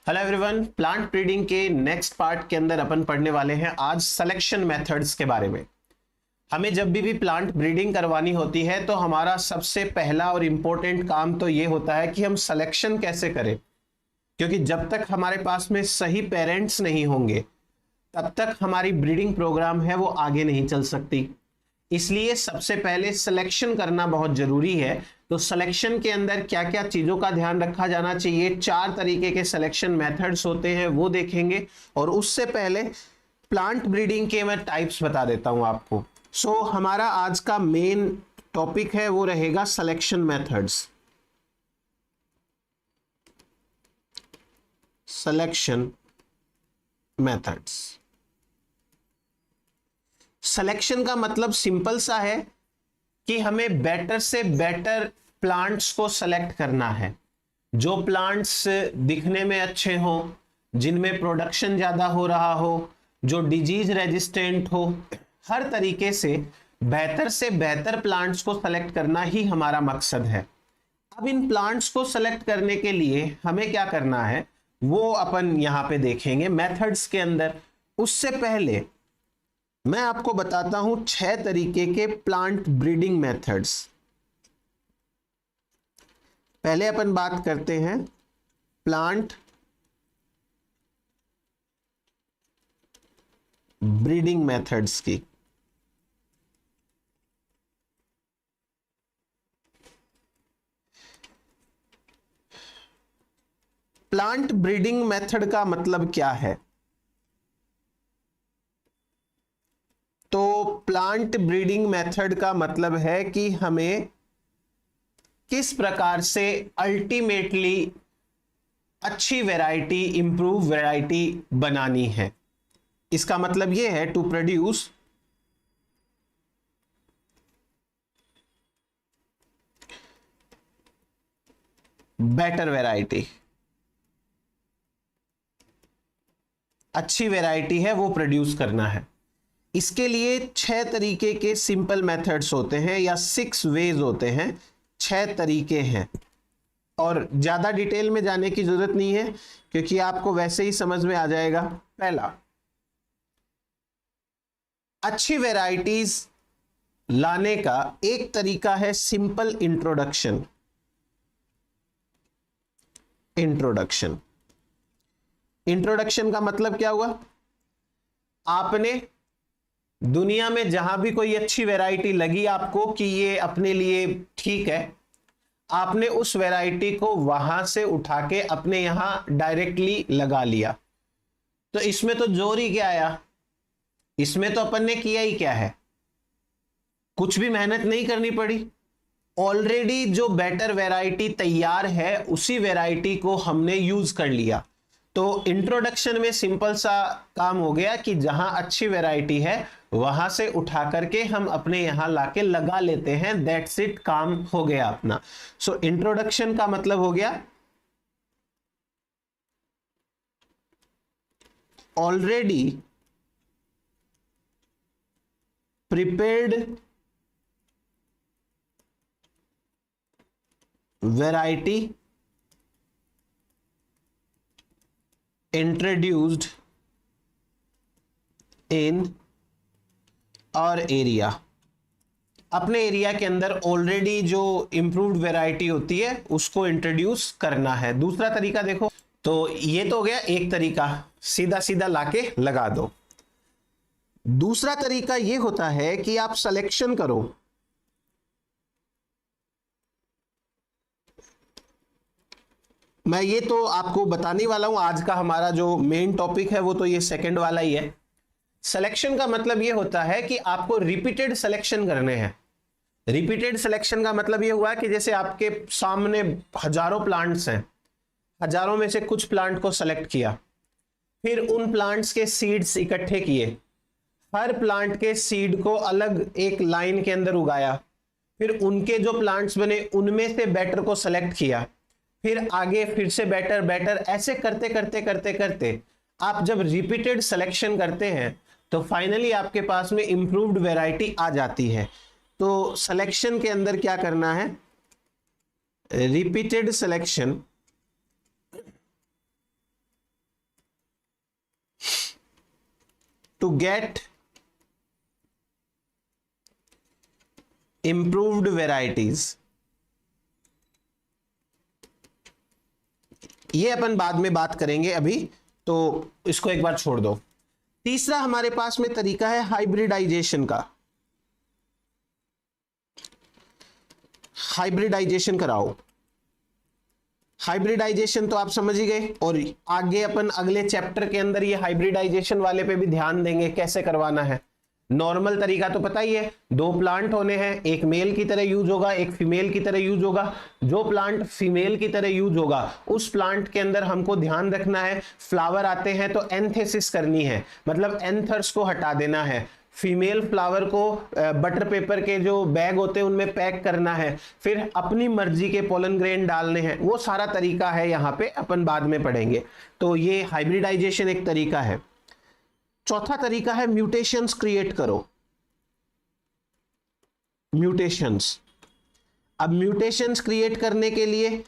Hello everyone, plant breeding के next part के अंदर अपन पढ़ने वाले हैं आज सिलेक्शन मेथड्स के बारे में। हमें जब भी प्लांट ब्रीडिंग करवानी होती है तो हमारा सबसे पहला और इम्पोर्टेंट काम तो ये होता है कि हम सिलेक्शन कैसे करें, क्योंकि जब तक हमारे पास में सही पेरेंट्स नहीं होंगे तब तक हमारी ब्रीडिंग प्रोग्राम है वो आगे नहीं चल सकती। इसलिए सबसे पहले सिलेक्शन करना बहुत जरूरी है। तो सिलेक्शन के अंदर क्या क्या चीजों का ध्यान रखा जाना चाहिए, 4 तरीके के सिलेक्शन मेथड्स होते हैं वो देखेंगे। और उससे पहले प्लांट ब्रीडिंग के मैं टाइप्स बता देता हूं आपको। हमारा आज का मेन टॉपिक है वो रहेगा selection methods. Selection methods. Selection का मतलब सिंपल सा है कि हमें बेटर से बेटर प्लांट्स को सेलेक्ट करना है। जो प्लांट्स दिखने में अच्छे हो, जिनमें प्रोडक्शन ज्यादा हो रहा हो, जो डिजीज रेजिस्टेंट हो, हर तरीके से बेहतर प्लांट्स को सेलेक्ट करना ही हमारा मकसद है। अब इन प्लांट्स को सेलेक्ट करने के लिए हमें क्या करना है वो अपन यहां पे देखेंगे मेथड्स के अंदर। उससे पहले मैं आपको बताता हूं 6 तरीके के प्लांट ब्रीडिंग मेथड्स। पहले अपन बात करते हैं प्लांट ब्रीडिंग मेथड्स की। प्लांट ब्रीडिंग मेथड का मतलब क्या है? तो प्लांट ब्रीडिंग मेथड का मतलब है कि हमें किस प्रकार से अल्टीमेटली अच्छी वैरायटी, इंप्रूव वैरायटी बनानी है। इसका मतलब यह है टू प्रोड्यूस बेटर वैरायटी। अच्छी वैरायटी है वो प्रोड्यूस करना है। इसके लिए 6 तरीके के सिंपल मेथड्स होते हैं या 6 वेज होते हैं। 6 तरीके हैं और ज्यादा डिटेल में जाने की जरूरत नहीं है क्योंकि आपको वैसे ही समझ में आ जाएगा। पहला, अच्छी वैरायटीज लाने का एक तरीका है सिंपल इंट्रोडक्शन। इंट्रोडक्शन का मतलब क्या हुआ? आपने दुनिया में जहां भी कोई अच्छी वैरायटी लगी आपको कि ये अपने लिए ठीक है, आपने उस वैरायटी को वहां से उठा के अपने यहां डायरेक्टली लगा लिया। तो इसमें तो जोर ही क्या आया? इसमें तो अपन ने किया ही क्या है, कुछ भी मेहनत नहीं करनी पड़ी। ऑलरेडी जो बेटर वैरायटी तैयार है उसी वैरायटी को हमने यूज कर लिया। तो इंट्रोडक्शन में सिंपल सा काम हो गया कि जहां अच्छी वैरायटी है वहां से उठा करके हम अपने यहां लाके लगा लेते हैं। दैट्स इट, काम हो गया अपना। इंट्रोडक्शन का मतलब हो गया already prepared variety introduced in और एरिया। अपने एरिया के अंदर ऑलरेडी जो इंप्रूव्ड वैरायटी होती है उसको इंट्रोड्यूस करना है। दूसरा तरीका देखो, तो ये तो हो गया एक तरीका, सीधा सीधा लाके लगा दो। दूसरा तरीका ये होता है कि आप सिलेक्शन करो। मैं ये तो आपको बताने वाला हूं, आज का हमारा जो मेन टॉपिक है वो तो ये सेकंड वाला ही है। सिलेक्शन का मतलब ये होता है कि आपको रिपीटेड सिलेक्शन करने हैं। रिपीटेड सिलेक्शन का मतलब ये हुआ कि जैसे आपके सामने हजारों प्लांट्स हैं, हजारों में से कुछ प्लांट को सेलेक्ट किया, फिर उन प्लांट्स के सीड्स इकट्ठे किए, हर प्लांट के सीड को अलग एक लाइन के अंदर उगाया, फिर उनके जो प्लांट्स बने उनमें से बेटर को सेलेक्ट किया, फिर आगे फिर से बेटर, ऐसे करते करते करते करते आप जब रिपीटेड सिलेक्शन करते हैं तो फाइनली आपके पास में इंप्रूव्ड वैरायटी आ जाती है। तो सिलेक्शन के अंदर क्या करना है, repeated selection to get improved varieties। ये अपन बाद में बात करेंगे, अभी तो इसको एक बार छोड़ दो। तीसरा हमारे पास में तरीका है हाइब्रिडाइजेशन का। हाइब्रिडाइजेशन कराओ। हाइब्रिडाइजेशन तो आप समझ ही गए, और आगे अपन अगले चैप्टर के अंदर ये हाइब्रिडाइजेशन वाले पे भी ध्यान देंगे, कैसे करवाना है। नॉर्मल तरीका तो पता ही है, दो प्लांट होने हैं, एक मेल की तरह यूज होगा, एक फीमेल की तरह यूज होगा। जो प्लांट फीमेल की तरह यूज होगा उस प्लांट के अंदर हमको ध्यान रखना है, फ्लावर आते हैं तो एंथेसिस करनी है, मतलब एंथर्स को हटा देना है। फीमेल फ्लावर को बटर पेपर के जो बैग होते हैं उनमें पैक करना है, फिर अपनी मर्जी के पोलन ग्रेन डालने हैं। वो सारा तरीका है, यहाँ पे अपन बाद में पढ़ेंगे। तो ये हाइब्रिडाइजेशन एक तरीका है। चौथा तरीका है म्यूटेशंस क्रिएट करो। म्यूटेशंस, अब म्यूटेशंस क्रिएट करने के लिए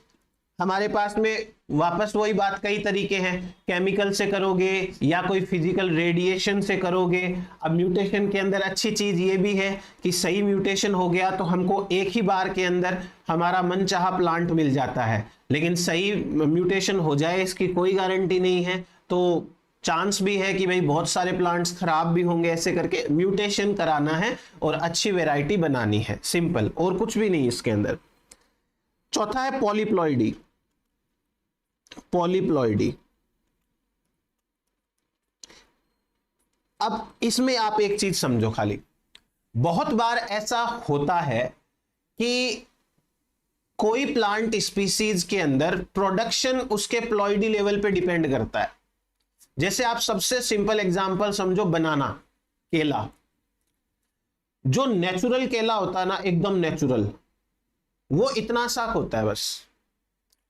हमारे पास में वापस वही बात, कई तरीके हैं। केमिकल से करोगे या कोई फिजिकल रेडिएशन से करोगे। अब म्यूटेशन के अंदर अच्छी चीज ये भी है कि सही म्यूटेशन हो गया तो हमको एक ही बार के अंदर हमारा मनचाहा प्लांट मिल जाता है, लेकिन सही म्यूटेशन हो जाए इसकी कोई गारंटी नहीं है। तो चांस भी है कि भाई बहुत सारे प्लांट्स खराब भी होंगे। ऐसे करके म्यूटेशन कराना है और अच्छी वैरायटी बनानी है, सिंपल, और कुछ भी नहीं इसके अंदर। चौथा है पॉलीप्लॉइडी। पॉलीप्लॉइडी, अब इसमें आप एक चीज समझो खाली, बहुत बार ऐसा होता है कि कोई प्लांट स्पीसीज के अंदर प्रोडक्शन उसके प्लॉइडी लेवल पे डिपेंड करता है। जैसे आप सबसे सिंपल एग्जांपल समझो, बनाना, केला। जो नेचुरल केला होता है ना, एकदम नेचुरल, वो इतना सा होता है बस,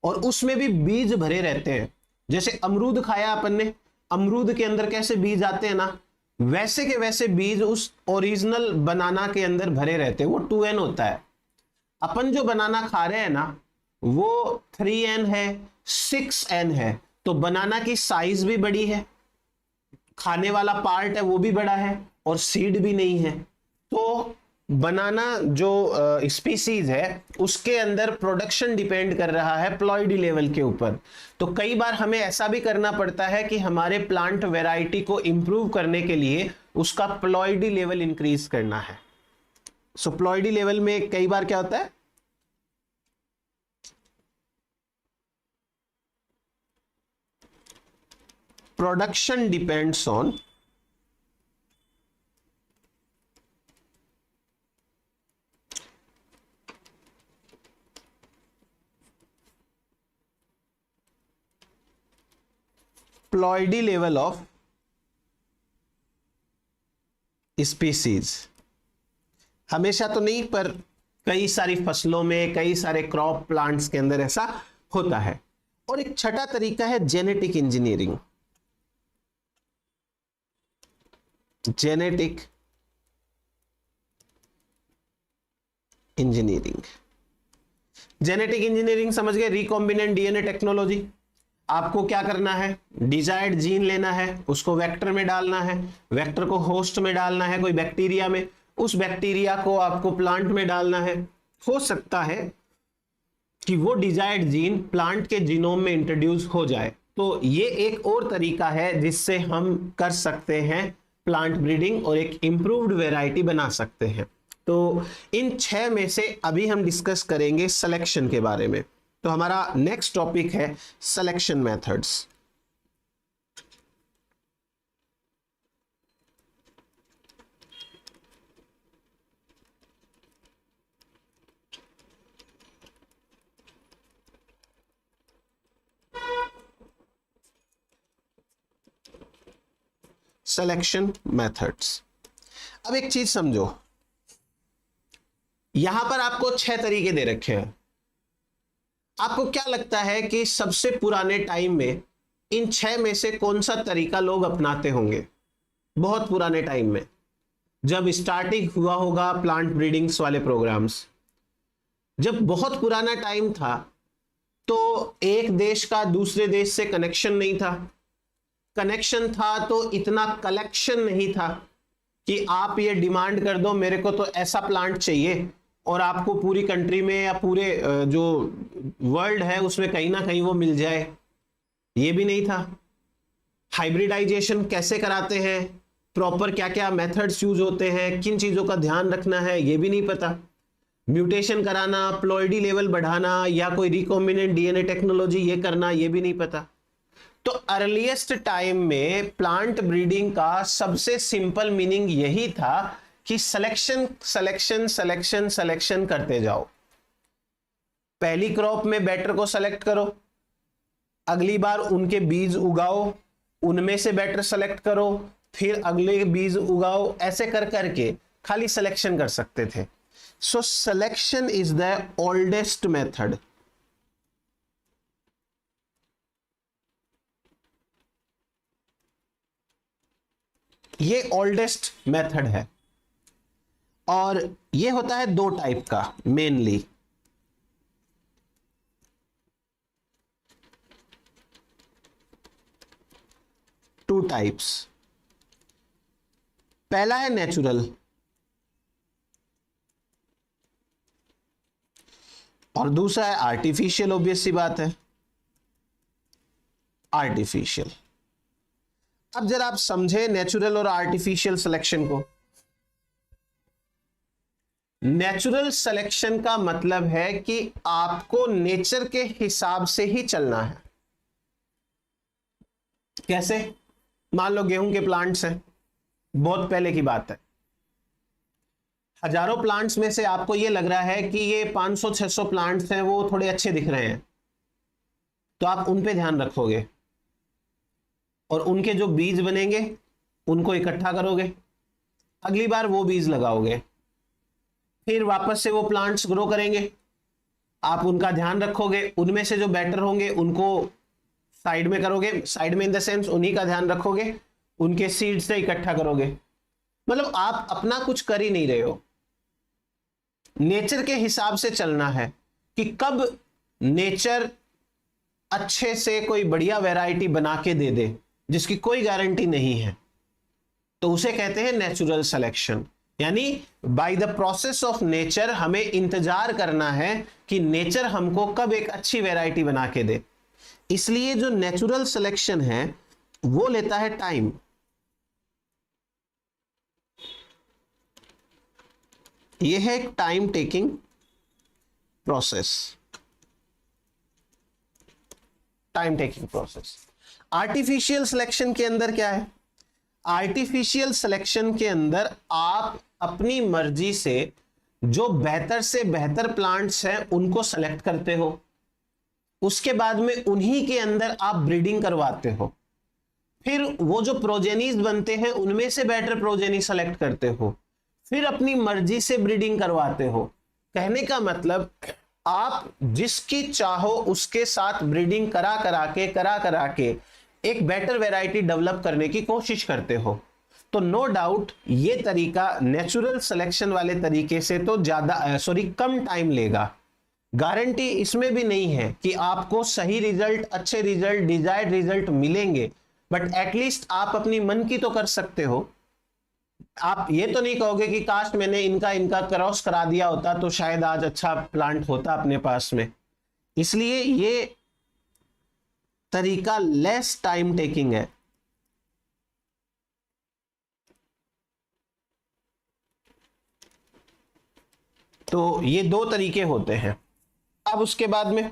और उसमें भी बीज भरे रहते हैं। जैसे अमरूद खाया अपन ने, अमरूद के अंदर कैसे बीज आते हैं ना, वैसे के वैसे बीज उस ओरिजिनल बनाना के अंदर भरे रहते हैं। वो 2N होता है। अपन जो बनाना खा रहे हैं ना, वो 3N है, 6N है। तो बनाना की साइज भी बड़ी है, खाने वाला पार्ट है वो भी बड़ा है, और सीड भी नहीं है। तो बनाना जो स्पीसीज है उसके अंदर प्रोडक्शन डिपेंड कर रहा है प्लॉइडी लेवल के ऊपर। तो कई बार हमें ऐसा भी करना पड़ता है कि हमारे प्लांट वैरायटी को इंप्रूव करने के लिए उसका प्लॉइडी लेवल इंक्रीज करना है। सो प्लॉइडी लेवल में कई बार क्या होता है, production depends on ploidy level of species. हमेशा तो नहीं, पर कई सारी फसलों में, कई सारे क्रॉप प्लांट्स के अंदर ऐसा होता है। और एक छठा तरीका है genetic engineering. Genetic engineering, genetic engineering समझ गए, रिकॉम्बिनेंट डीएनए टेक्नोलॉजी। आपको क्या करना है, डिजायर्ड जीन लेना है, उसको वेक्टर में डालना है, वेक्टर को होस्ट में डालना है कोई बैक्टीरिया में, उस बैक्टीरिया को आपको प्लांट में डालना है। हो सकता है कि वो डिजायर्ड जीन प्लांट के जीनोम में इंट्रोड्यूस हो जाए। तो ये एक और तरीका है जिससे हम कर सकते हैं प्लांट ब्रीडिंग और एक इंप्रूव्ड वैरायटी बना सकते हैं। तो इन 6 में से अभी हम डिस्कस करेंगे सिलेक्शन के बारे में। तो हमारा नेक्स्ट टॉपिक है सिलेक्शन मेथड्स। Selection methods. अब एक चीज समझो, यहां पर आपको 6 तरीके दे रखे हैं। आपको क्या लगता है कि सबसे पुराने टाइम में इन 6 में से कौन सा तरीका लोग अपनाते होंगे? बहुत पुराने टाइम में जब स्टार्टिंग हुआ होगा प्लांट ब्रीडिंग्स वाले प्रोग्राम्स, जब बहुत पुराना टाइम था तो एक देश का दूसरे देश से कनेक्शन नहीं था, कनेक्शन था तो इतना कलेक्शन नहीं था कि आप ये डिमांड कर दो मेरे को तो ऐसा प्लांट चाहिए और आपको पूरी कंट्री में या पूरे जो वर्ल्ड है उसमें कहीं ना कहीं वो मिल जाए, ये भी नहीं था। हाइब्रिडाइजेशन कैसे कराते हैं, प्रॉपर क्या क्या मेथड्स यूज होते हैं, किन चीजों का ध्यान रखना है, ये भी नहीं पता। म्यूटेशन कराना, प्लॉइडी लेवल बढ़ाना या कोई रिकॉम्बिनेंट डीएनए टेक्नोलॉजी ये करना, ये भी नहीं पता। तो अर्लीस्ट टाइम में प्लांट ब्रीडिंग का सबसे सिंपल मीनिंग यही था कि सिलेक्शन सिलेक्शन सिलेक्शन सिलेक्शन करते जाओ। पहली क्रॉप में बेटर को सेलेक्ट करो, अगली बार उनके बीज उगाओ, उनमें से बेटर सेलेक्ट करो, फिर अगले बीज उगाओ, ऐसे कर करके खाली सिलेक्शन कर सकते थे। So selection is the oldest method. ये ओल्डेस्ट मेथड है और ये होता है दो टाइप का मेनली। Two types. पहला है नेचुरल और दूसरा है आर्टिफिशियल। ऑब्वियस सी बात है, आर्टिफिशियल। अब जरा आप समझे नेचुरल और आर्टिफिशियल सिलेक्शन को। नेचुरल सिलेक्शन का मतलब है कि आपको नेचर के हिसाब से ही चलना है। कैसे? मान लो गेहूं के प्लांट्स हैं, बहुत पहले की बात है, हजारों प्लांट्स में से आपको ये लग रहा है कि ये 500-600 प्लांट्स हैं वो थोड़े अच्छे दिख रहे हैं, तो आप उन पे ध्यान रखोगे और उनके जो बीज बनेंगे उनको इकट्ठा करोगे, अगली बार वो बीज लगाओगे, फिर वापस से वो प्लांट्स ग्रो करेंगे, आप उनका ध्यान रखोगे, उनमें से जो बेटर होंगे उनको साइड में करोगे, साइड में इन द सेंस उन्हीं का ध्यान रखोगे, उनके सीड से इकट्ठा करोगे। मतलब आप अपना कुछ कर ही नहीं रहे हो, नेचर के हिसाब से चलना है कि कब नेचर अच्छे से कोई बढ़िया वैरायटी बना के दे दे जिसकी कोई गारंटी नहीं है, तो उसे कहते हैं नेचुरल सिलेक्शन। यानी by the process of nature हमें इंतजार करना है कि नेचर हमको कब एक अच्छी वैरायटी बना के दे। इसलिए जो नेचुरल सिलेक्शन है वो लेता है टाइम। ये है एक time taking process, time taking process. Artificial selection के अंदर क्या है? आर्टिफिशियल सिलेक्शन के अंदर आप अपनी मर्जी से जो बेहतर से बेहतर प्लांट्स हैं उनको सेलेक्ट करते हो, उसके बाद में उन्हीं के अंदर आप ब्रीडिंग करवाते हो, फिर वो जो प्रोजेनीज बनते हैं उनमें से बेटर प्रोजेनी सेलेक्ट करते हो, फिर अपनी मर्जी से ब्रीडिंग करवाते हो। कहने का मतलब आप जिसकी चाहो उसके साथ ब्रीडिंग करा करा के एक बेटर वैरायटी डेवलप करने की कोशिश करते हो। तो नो डाउट ये तरीका नेचुरल सिलेक्शन वाले तरीके से तो कम टाइम लेगा। गारंटी इसमें भी नहीं है कि आपको सही रिजल्ट, अच्छे रिजल्ट, डिजायर्ड रिजल्ट मिलेंगे, बट एटलीस्ट आप अपनी मन की तो कर सकते हो। आप ये तो नहीं कहोगे कि काश मैंने इनका इनका क्रॉस करा दिया होता तो शायद आज अच्छा प्लांट होता अपने पास में। इसलिए ये तरीका लेस टाइम टेकिंग है। तो ये दो तरीके होते हैं। अब उसके बाद में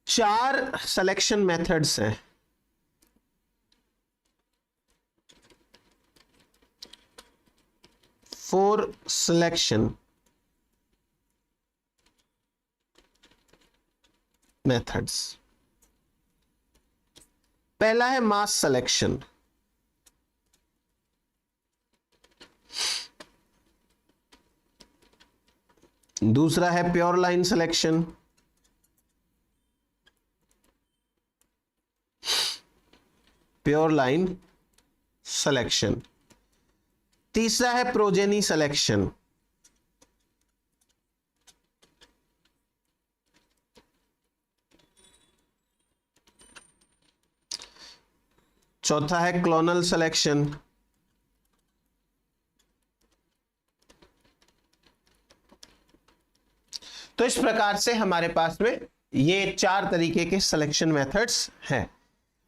4 सिलेक्शन मेथड्स हैं। Four selection methods. पहला है मास सिलेक्शन, दूसरा है pure line selection, pure line selection, तीसरा है प्रोजेनी सिलेक्शन, चौथा है क्लोनल सिलेक्शन। तो इस प्रकार से हमारे पास में ये 4 तरीके के सिलेक्शन मेथड्स हैं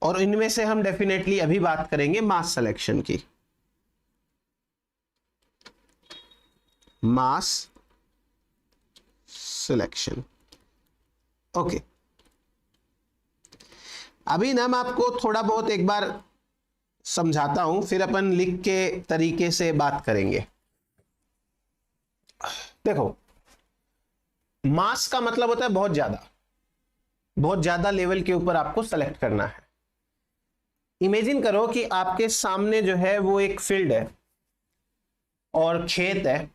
और इनमें से हम डेफिनेटली अभी बात करेंगे मास सिलेक्शन की। मास सिलेक्शन, ओके। अभी ना मैं आपको थोड़ा बहुत एक बार समझाता हूं, फिर अपन लिख के तरीके से बात करेंगे। देखो, मास का मतलब होता है बहुत ज्यादा लेवल के ऊपर आपको सेलेक्ट करना है। इमेजिन करो कि आपके सामने जो है वो एक फील्ड है और खेत है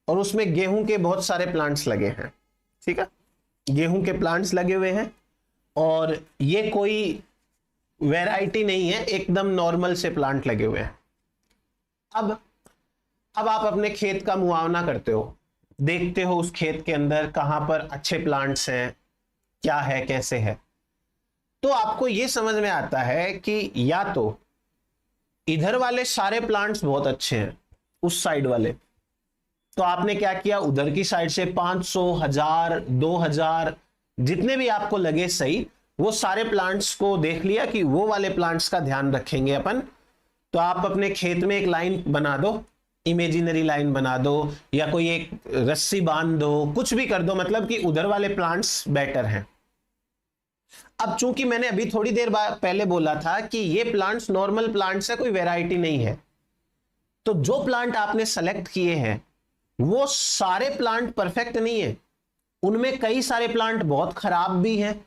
और उसमें गेहूं के बहुत सारे प्लांट्स लगे हैं, ठीक है। गेहूं के प्लांट्स लगे हुए हैं और ये कोई वैरायटी नहीं है, एकदम नॉर्मल से प्लांट लगे हुए हैं। अब आप अपने खेत का मुआयना करते हो, देखते हो उस खेत के अंदर कहां पर अच्छे प्लांट्स हैं, क्या है, कैसे है। तो आपको यह समझ में आता है कि या तो इधर वाले सारे प्लांट्स बहुत अच्छे हैं, उस साइड वाले, तो आपने क्या किया, उधर की साइड से 500, 1000, 2000 जितने भी आपको लगे सही, वो सारे प्लांट्स को देख लिया कि वो वाले प्लांट्स का ध्यान रखेंगे अपन। तो आप अपने खेत में एक लाइन बना दो, इमेजिनरी लाइन बना दो या कोई एक रस्सी बांध दो, कुछ भी कर दो, मतलब कि उधर वाले प्लांट्स बेटर हैं। अब चूंकि मैंने अभी थोड़ी देर पहले बोला था कि ये प्लांट्स नॉर्मल प्लांट्स है, कोई वैरायटी नहीं है, तो जो प्लांट आपने सेलेक्ट किए हैं वो सारे प्लांट परफेक्ट नहीं है, उनमें कई सारे प्लांट बहुत खराब भी हैं,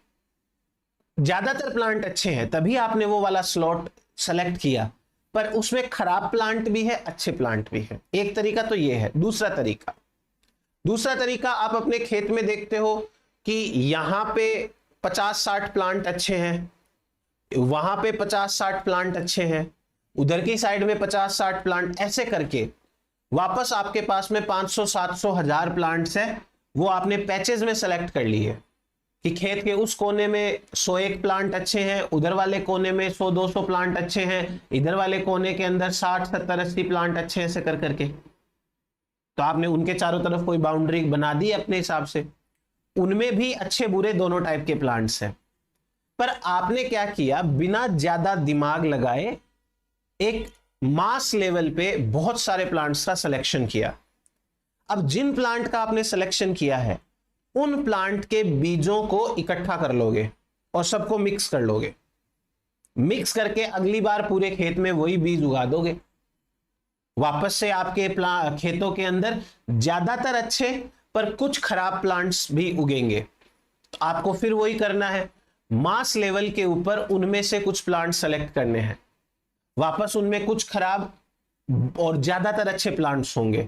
ज्यादातर प्लांट अच्छे हैं, तभी आपने वो वाला स्लॉट सेलेक्ट किया, पर उसमें खराब प्लांट भी है, अच्छे प्लांट भी है। एक तरीका तो ये है। दूसरा तरीका आप अपने खेत में देखते हो कि यहां पे 50-60 प्लांट अच्छे हैं, वहां पे 50-60 प्लांट अच्छे हैं, उधर की साइड में 50-60 प्लांट, ऐसे करके वापस आपके पास में 500, 700, 1000 प्लांट्स हैं, वो आपने पैचेस में सेलेक्ट कर लिए कि खेत के उस कोने में 101 प्लांट अच्छे हैं, उधर वाले कोने में 100-200 प्लांट अच्छे हैं, इधर वाले कोने के अंदर 60-70-80 प्लांट अच्छे हैं, ऐसे कर करके। तो आपने उनके चारों तरफ कोई बाउंड्री बना दी अपने हिसाब से, उनमें भी अच्छे बुरे दोनों टाइप के प्लांट्स हैं। पर आपने क्या किया, बिना ज्यादा दिमाग लगाए एक मास लेवल पे बहुत सारे प्लांट्स का सिलेक्शन किया। अब जिन प्लांट का आपने सिलेक्शन किया है उन प्लांट के बीजों को इकट्ठा कर लोगे और सबको मिक्स कर लोगे। मिक्स करके अगली बार पूरे खेत में वही बीज उगा दोगे। वापस से आपके खेतों के अंदर ज्यादातर अच्छे पर कुछ खराब प्लांट्स भी उगेंगे। तो आपको फिर वही करना है, मास लेवल के ऊपर उनमें से कुछ प्लांट सेलेक्ट करने हैं, वापस उनमें कुछ खराब और ज्यादातर अच्छे प्लांट्स होंगे,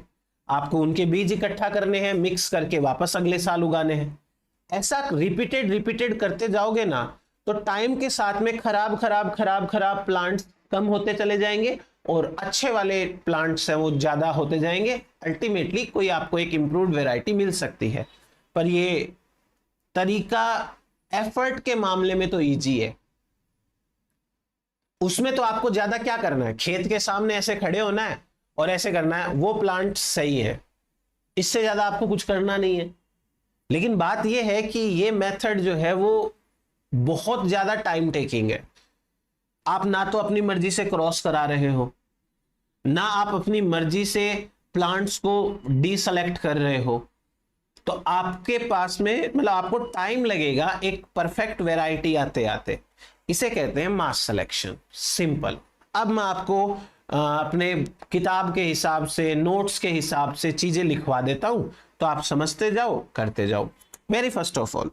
आपको उनके बीज इकट्ठा करने हैं, मिक्स करके वापस अगले साल उगाने हैं। ऐसा रिपीटेड करते जाओगे ना, तो टाइम के साथ में खराब प्लांट्स कम होते चले जाएंगे और अच्छे वाले प्लांट्स हैं वो ज्यादा होते जाएंगे। अल्टीमेटली कोई आपको एक इंप्रूव्ड वैरायटी मिल सकती है। पर ये तरीका एफर्ट के मामले में तो इजी है, उसमें तो आपको ज्यादा क्या करना है, खेत के सामने ऐसे खड़े होना है और ऐसे करना है, वो प्लांट सही है, इससे ज्यादा आपको कुछ करना नहीं है। लेकिन बात यह है कि ये मेथड जो है वो बहुत ज्यादा टाइम टेकिंग है। आप ना तो अपनी मर्जी से क्रॉस करा रहे हो, ना आप अपनी मर्जी से प्लांट्स को डीसेलेक्ट कर रहे हो, तो आपके पास में मतलब आपको टाइम लगेगा एक परफेक्ट वैरायटी आते आते। इसे कहते हैं मास सिलेक्शन, सिंपल। अब मैं आपको अपने किताब के हिसाब से, नोट्स के हिसाब से चीजें लिखवा देता हूं, तो आप समझते जाओ, करते जाओ। Very first of all,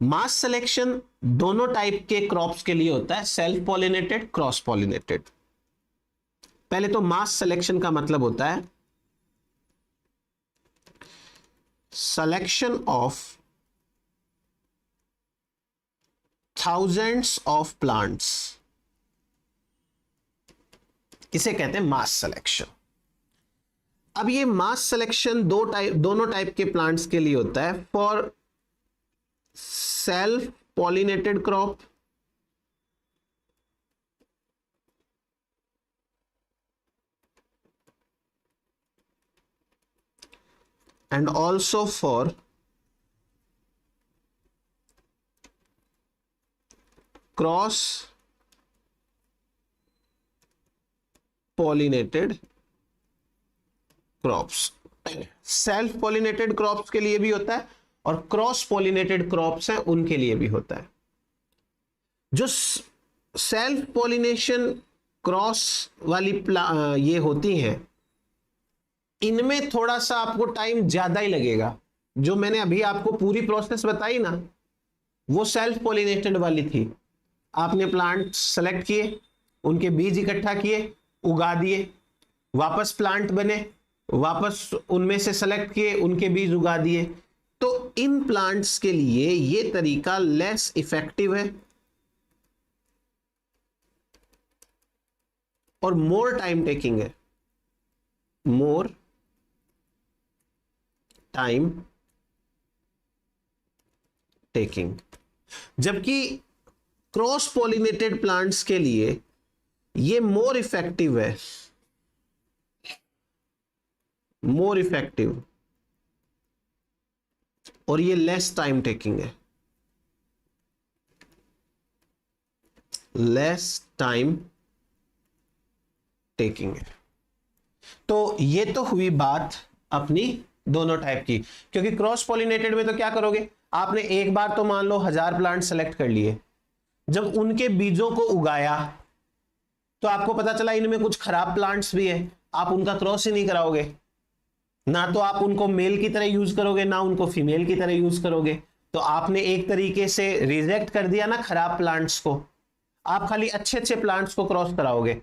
mass selection दोनों टाइप के क्रॉप्स के लिए होता है, सेल्फ पॉलिनेटेड, क्रॉस पॉलिनेटेड। पहले तो मास सिलेक्शन का मतलब होता है selection of thousands of plants, इसे कहते हैं मास सिलेक्शन। अब ये मास सिलेक्शन दोनों टाइप के प्लांट्स के लिए होता है, for self pollinated crop and also for cross pollinated crops. Self pollinated crops के लिए भी होता है और क्रॉस पॉलिनेटेड क्रॉप्स हैं उनके लिए भी होता है। जो सेल्फ पॉलिनेशन क्रॉस वाली ये होती हैं, इनमें थोड़ा सा आपको टाइम ज्यादा ही लगेगा। जो मैंने अभी आपको पूरी प्रोसेस बताई ना, वो सेल्फ पॉलिनेटेड वाली थी। आपने प्लांट सेलेक्ट किए, उनके बीज इकट्ठा किए, उगा दिए, वापस प्लांट बने, वापस उनमें से सेलेक्ट किए, उनके बीज उगा दिए। तो इन प्लांट्स के लिए ये तरीका लेस इफेक्टिव है और मोर टाइम टेकिंग है, मोर टाइम टेकिंग। जबकि क्रॉस पॉलिनेटेड प्लांट्स के लिए ये मोर इफेक्टिव है, मोर इफेक्टिव, और ये लेस टाइम टेकिंग है, लेस टाइम टेकिंग है। तो ये तो हुई बात अपनी दोनों टाइप की। क्योंकि क्रॉस पॉलिनेटेड में तो क्या करोगे, आपने एक बार तो मान लो 1000 प्लांट सेलेक्ट कर लिए, जब उनके बीजों को उगाया तो आपको पता चला इनमें कुछ खराब प्लांट्स भी है, आप उनका क्रॉस ही नहीं कराओगे। ना तो आप उनको मेल की तरह यूज करोगे, ना उनको फीमेल की तरह यूज करोगे। तो आपने एक तरीके से रिजेक्ट कर दिया ना खराब प्लांट्स को, आप खाली अच्छे अच्छे प्लांट्स को क्रॉस कराओगे।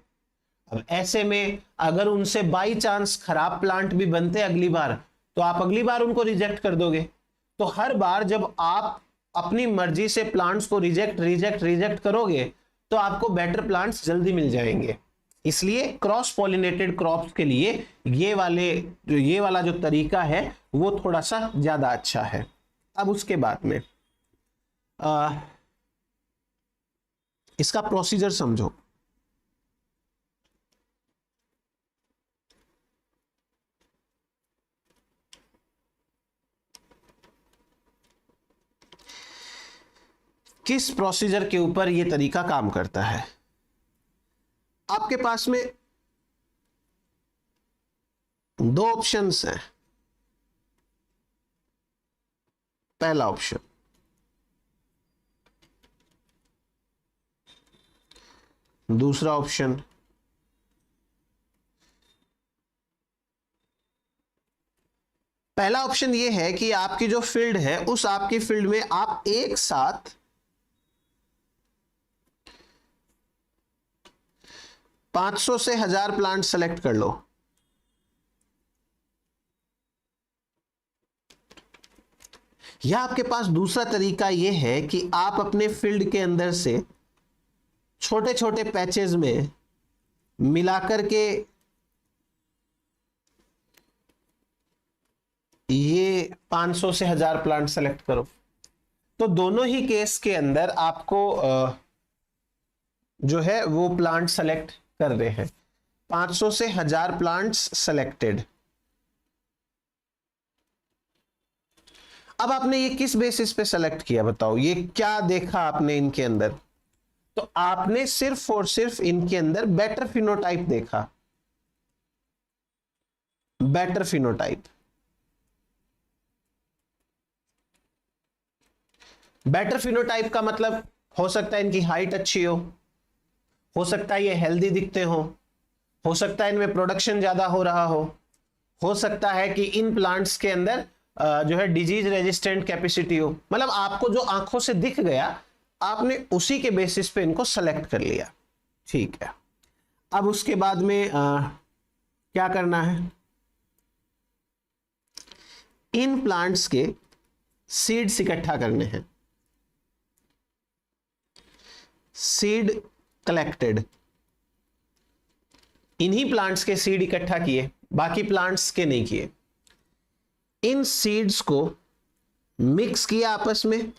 अब ऐसे में अगर उनसे बाई चांस खराब प्लांट भी बनते अगली बार, तो आप अगली बार उनको रिजेक्ट कर दोगे। तो हर बार जब आप अपनी मर्जी से प्लांट्स को रिजेक्ट रिजेक्ट रिजेक्ट करोगे, तो आपको बेटर प्लांट्स जल्दी मिल जाएंगे। इसलिए क्रॉस पॉलिनेटेड क्रॉप्स के लिए ये वाला जो तरीका है वो थोड़ा सा ज्यादा अच्छा है। अब उसके बाद में इसका प्रोसीजर समझो। किस प्रोसीजर के ऊपर यह तरीका काम करता है? आपके पास में दो ऑप्शंस हैं। पहला ऑप्शन, दूसरा ऑप्शन। पहला ऑप्शन यह है कि आपकी जो फील्ड है, उस आपकी फील्ड में आप एक साथ 500 से 1000 प्लांट सेलेक्ट कर लो। या आपके पास दूसरा तरीका यह है कि आप अपने फील्ड के अंदर से छोटे छोटे पैचेस में मिलाकर के ये 500 से 1000 प्लांट सेलेक्ट करो। तो दोनों ही केस के अंदर आपको जो है वो प्लांट सेलेक्ट कर रहे हैं। 500 से 1000 प्लांट्स सेलेक्टेड। अब आपने ये किस बेसिस पे सेलेक्ट किया बताओ? ये क्या देखा आपने इनके अंदर? तो आपने सिर्फ और सिर्फ इनके अंदर बेटर फिनोटाइप देखा। Better phenotype. बेटर फिनोटाइप का मतलब हो सकता है इनकी हाइट अच्छी हो सकता है ये हेल्दी दिखते हो सकता है इनमें प्रोडक्शन ज्यादा हो रहा हो सकता है कि इन प्लांट्स के अंदर जो है डिजीज रेजिस्टेंट कैपेसिटी हो। मतलब आपको जो आंखों से दिख गया, आपने उसी के बेसिस पे इनको सेलेक्ट कर लिया। ठीक है। अब उसके बाद में क्या करना है? इन प्लांट्स के सीड्स इकट्ठा करने हैं। Seed collected. इन्हीं प्लांट्स के सीड इकट्ठा किए, बाकी प्लांट्स के नहीं किए। इन सीड्स को मिक्स किया आपस में,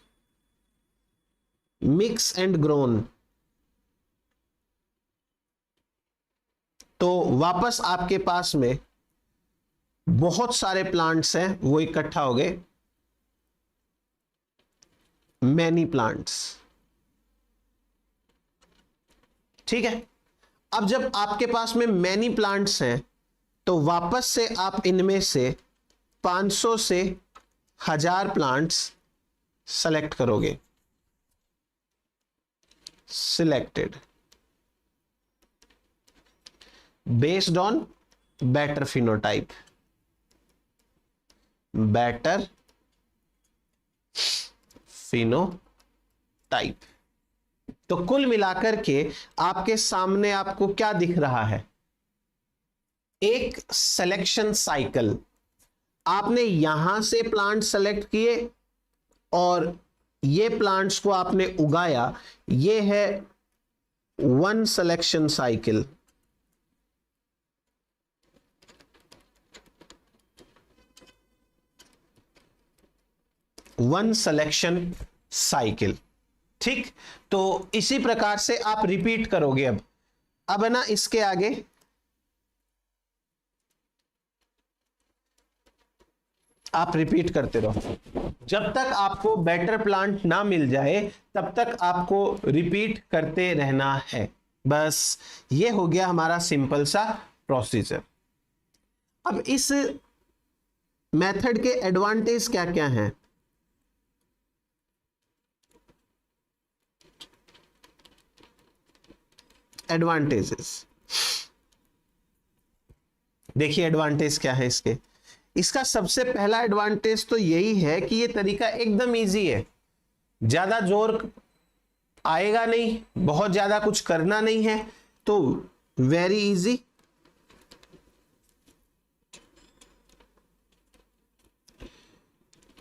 मिक्स एंड ग्रोन। तो वापस आपके पास में बहुत सारे प्लांट्स हैं वो इकट्ठा हो गए, मैनी प्लांट्स। ठीक है, अब जब आपके पास में मैनी प्लांट्स हैं तो वापस से आप इनमें से 500 से 1000 प्लांट्स सेलेक्ट करोगे। Selected based on better phenotype, better phenotype. तो कुल मिलाकर के आपके सामने आपको क्या दिख रहा है? एक सिलेक्शन साइकिल। आपने यहां से प्लांट सेलेक्ट किए और ये प्लांट्स को आपने उगाया। ये है one selection cycle. One selection cycle. ठीक, तो इसी प्रकार से आप रिपीट करोगे। अब है ना, इसके आगे आप रिपीट करते रहो जब तक आपको बेटर प्लांट ना मिल जाए, तब तक आपको रिपीट करते रहना है। बस ये हो गया हमारा सिंपल सा प्रोसीजर। अब इस मेथड के एडवांटेज क्या क्या हैं? एडवांटेजेस देखिए, एडवांटेज क्या है इसके। इसका सबसे पहला एडवांटेज तो यही है कि ये तरीका एकदम इजी है, ज्यादा जोर आएगा नहीं, बहुत ज्यादा कुछ करना नहीं है, तो very easy.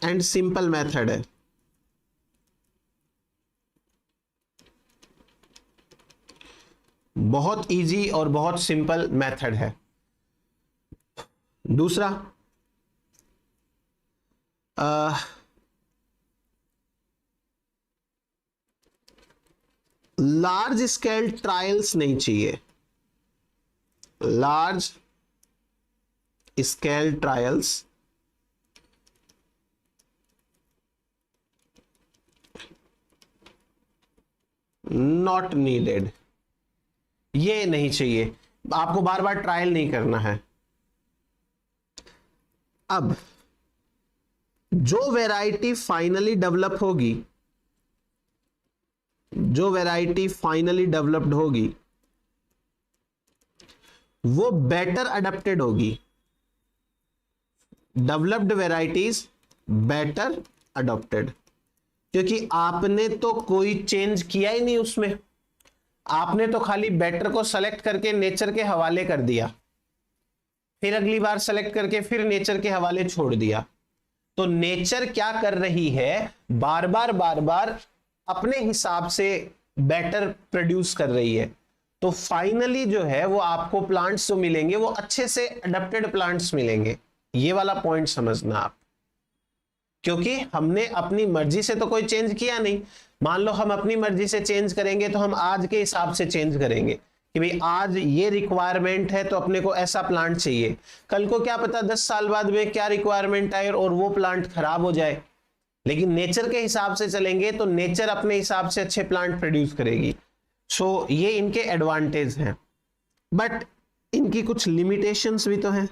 And simple method है। बहुत इजी और बहुत सिंपल मेथड है। दूसरा, लार्ज स्केल ट्रायल्स नहीं चाहिए। Large scale trials not needed. ये नहीं चाहिए, आपको बार बार ट्रायल नहीं करना है। अब जो वैरायटी फाइनली डेवलप होगी, जो वैरायटी फाइनली डेवलप्ड होगी, वो बेटर अडेप्टेड होगी। डेवलप्ड वैरायटीज बेटर अडॉप्टेड, क्योंकि आपने तो कोई चेंज किया ही नहीं उसमें। आपने तो खाली बेटर को सेलेक्ट करके नेचर के हवाले कर दिया, फिर अगली बार सेलेक्ट करके फिर नेचर के हवाले छोड़ दिया। तो नेचर क्या कर रही है? बार बार अपने हिसाब से बेटर प्रोड्यूस कर रही है। तो फाइनली जो है वो आपको प्लांट्स जो मिलेंगे वो अच्छे से अडेप्टेड प्लांट्स मिलेंगे। ये वाला पॉइंट समझना आप, क्योंकि हमने अपनी मर्जी से तो कोई चेंज किया नहीं। मान लो हम अपनी मर्जी से चेंज करेंगे तो हम आज के हिसाब से चेंज करेंगे कि भाई आज ये रिक्वायरमेंट है तो अपने को ऐसा प्लांट चाहिए। कल को क्या पता 10 साल बाद में क्या रिक्वायरमेंट आए और वो प्लांट खराब हो जाए। लेकिन नेचर के हिसाब से चलेंगे तो नेचर अपने हिसाब से अच्छे प्लांट प्रोड्यूस करेगी। सो ये इनके एडवांटेज हैं, बट इनकी कुछ लिमिटेशंस भी तो हैं।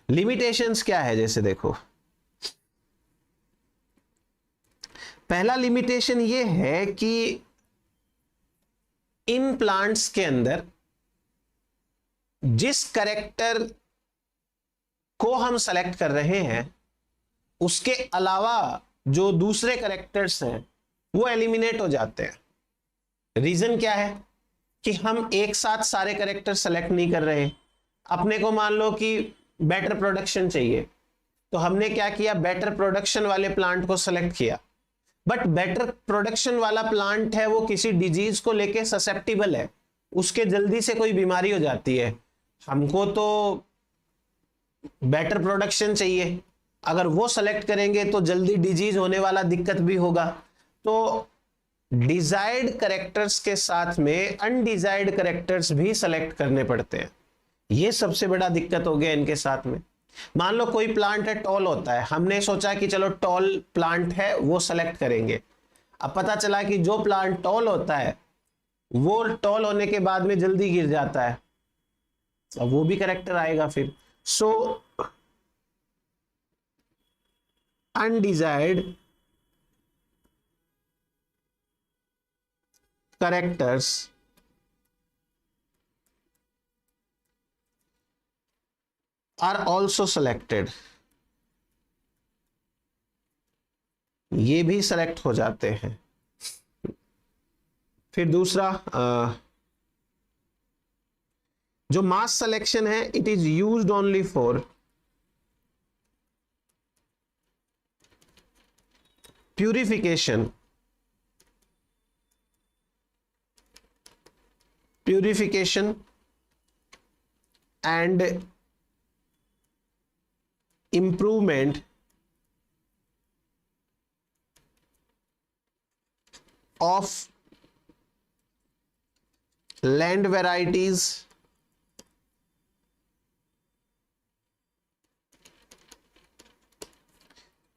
लिमिटेशंस क्या है? जैसे देखो, पहला लिमिटेशन ये है कि इन प्लांट्स के अंदर जिस कैरेक्टर को हम सेलेक्ट कर रहे हैं उसके अलावा जो दूसरे कैरेक्टर्स हैं वो एलिमिनेट हो जाते हैं। रीजन क्या है कि हम एक साथ सारे कैरेक्टर सेलेक्ट नहीं कर रहे। अपने को मान लो कि बेटर प्रोडक्शन चाहिए, तो हमने क्या किया? बेटर प्रोडक्शन वाले प्लांट को सेलेक्ट किया। बट बेटर प्रोडक्शन वाला प्लांट है वो किसी डिजीज को लेके ससेप्टिबल है, उसके जल्दी से कोई बीमारी हो जाती है। हमको तो बेटर प्रोडक्शन चाहिए, अगर वो सेलेक्ट करेंगे तो जल्दी डिजीज होने वाला दिक्कत भी होगा। तो डिजायर्ड कैरेक्टर्स के साथ में अनडिजायर्ड कैरेक्टर्स भी सेलेक्ट करने पड़ते हैं। ये सबसे बड़ा दिक्कत हो गया इनके साथ में। मान लो कोई प्लांट है, टॉल होता है, हमने सोचा कि चलो टॉल प्लांट है वो सेलेक्ट करेंगे। अब पता चला कि जो प्लांट टॉल होता है वो टॉल होने के बाद में जल्दी गिर जाता है, अब वो भी कैरेक्टर आएगा फिर। सो undesired characters are also selected, ये भी सेलेक्ट हो जाते हैं। फिर दूसरा जो मास सिलेक्शन है, it is used only for purification and improvement of land varieties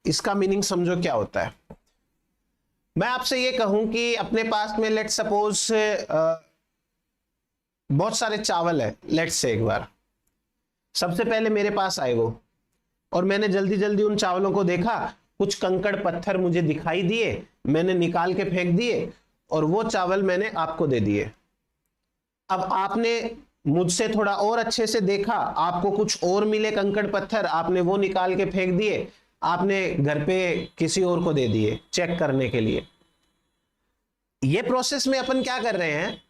इसका मीनिंग समझो क्या होता है। मैं आपसे ये कहूं कि अपने पास में लेट सपोज बहुत सारे चावल है, लेट्स से एक बार सबसे पहले मेरे पास आए वो, और मैंने जल्दी जल्दी उन चावलों को देखा, कुछ कंकड़ पत्थर मुझे दिखाई दिए, मैंने निकाल के फेंक दिए और वो चावल मैंने आपको दे दिए। अब आपने मुझसे थोड़ा और अच्छे से देखा, आपको कुछ और मिले कंकड़ पत्थर, आपने वो निकाल के फेंक दिए, आपने घर पे किसी और को दे दिए चेक करने के लिए। ये प्रोसेस में अपन क्या कर रहे हैं,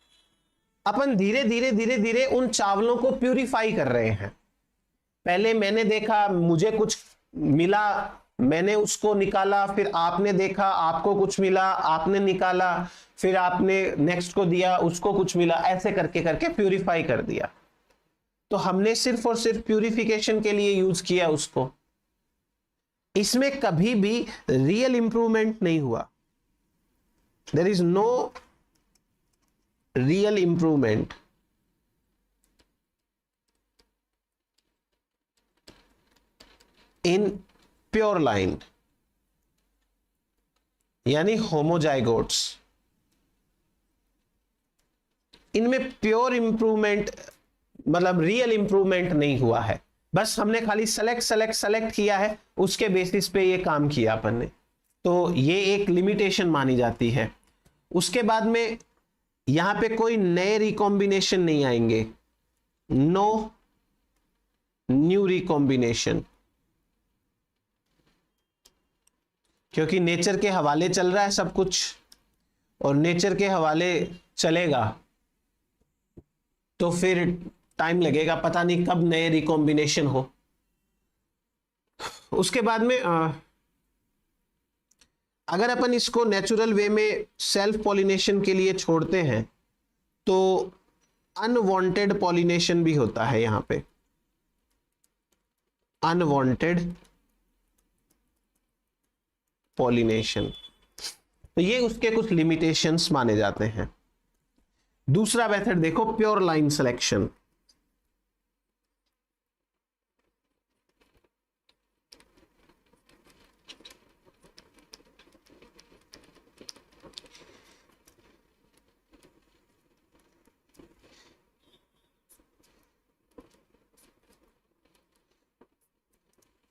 अपन धीरे धीरे धीरे धीरे उन चावलों को प्यूरिफाई कर रहे हैं। पहले मैंने देखा, मुझे कुछ मिला, मैंने उसको निकाला, फिर आपने देखा, आपको कुछ मिला, आपने निकाला, फिर आपने नेक्स्ट को दिया, उसको कुछ मिला, ऐसे करके करके प्यूरिफाई कर दिया। तो हमने सिर्फ और सिर्फ प्यूरिफिकेशन के लिए यूज किया उसको। इसमें कभी भी रियल इंप्रूवमेंट नहीं हुआ। There is no real improvement in pure line यानी होमोजाइगोट्स। इनमें प्योर इंप्रूवमेंट मतलब रियल इंप्रूवमेंट नहीं हुआ है, बस हमने खाली सेलेक्ट किया है, उसके बेसिस पे ये काम किया अपन ने। तो ये एक लिमिटेशन मानी जाती है। उसके बाद में यहां पे कोई नए रिकॉम्बिनेशन नहीं आएंगे, नो न्यू रिकॉम्बिनेशन, क्योंकि नेचर के हवाले चल रहा है सब कुछ, और नेचर के हवाले चलेगा तो फिर टाइम लगेगा, पता नहीं कब नए रिकॉम्बिनेशन हो। उसके बाद में अगर अपन इसको नेचुरल वे में सेल्फ पॉलिनेशन के लिए छोड़ते हैं तो अनवांटेड पॉलिनेशन भी होता है यहां पे, अनवांटेड पॉलिनेशन। तो ये उसके कुछ लिमिटेशंस माने जाते हैं। दूसरा मेथड देखो, pure line selection.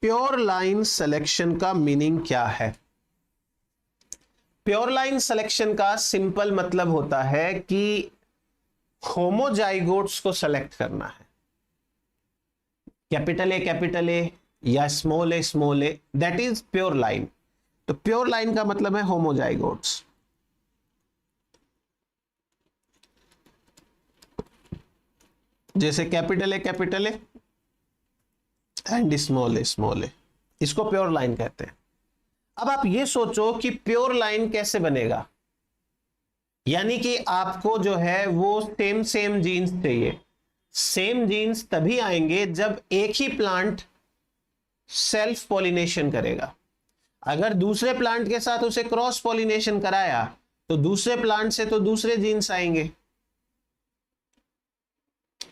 Pure line selection का मीनिंग क्या है? प्योर लाइन सिलेक्शन का सिंपल मतलब होता है कि होमोजाइगोट्स को सेलेक्ट करना है, कैपिटल ए या small A, that is pure line. तो प्योर लाइन का मतलब है होमोजाइगोट्स। जैसे कैपिटल ए एंड स्मॉल ए, इसको प्योर लाइन कहते हैं। अब आप ये सोचो कि प्योर लाइन कैसे बनेगा, यानी कि आपको जो है वो सेम जीन्स चाहिए। सेम जीन्स तभी आएंगे जब एक ही प्लांट सेल्फ पॉलिनेशन करेगा। अगर दूसरे प्लांट के साथ उसे क्रॉस पॉलिनेशन कराया तो दूसरे प्लांट से तो दूसरे जीन्स आएंगे।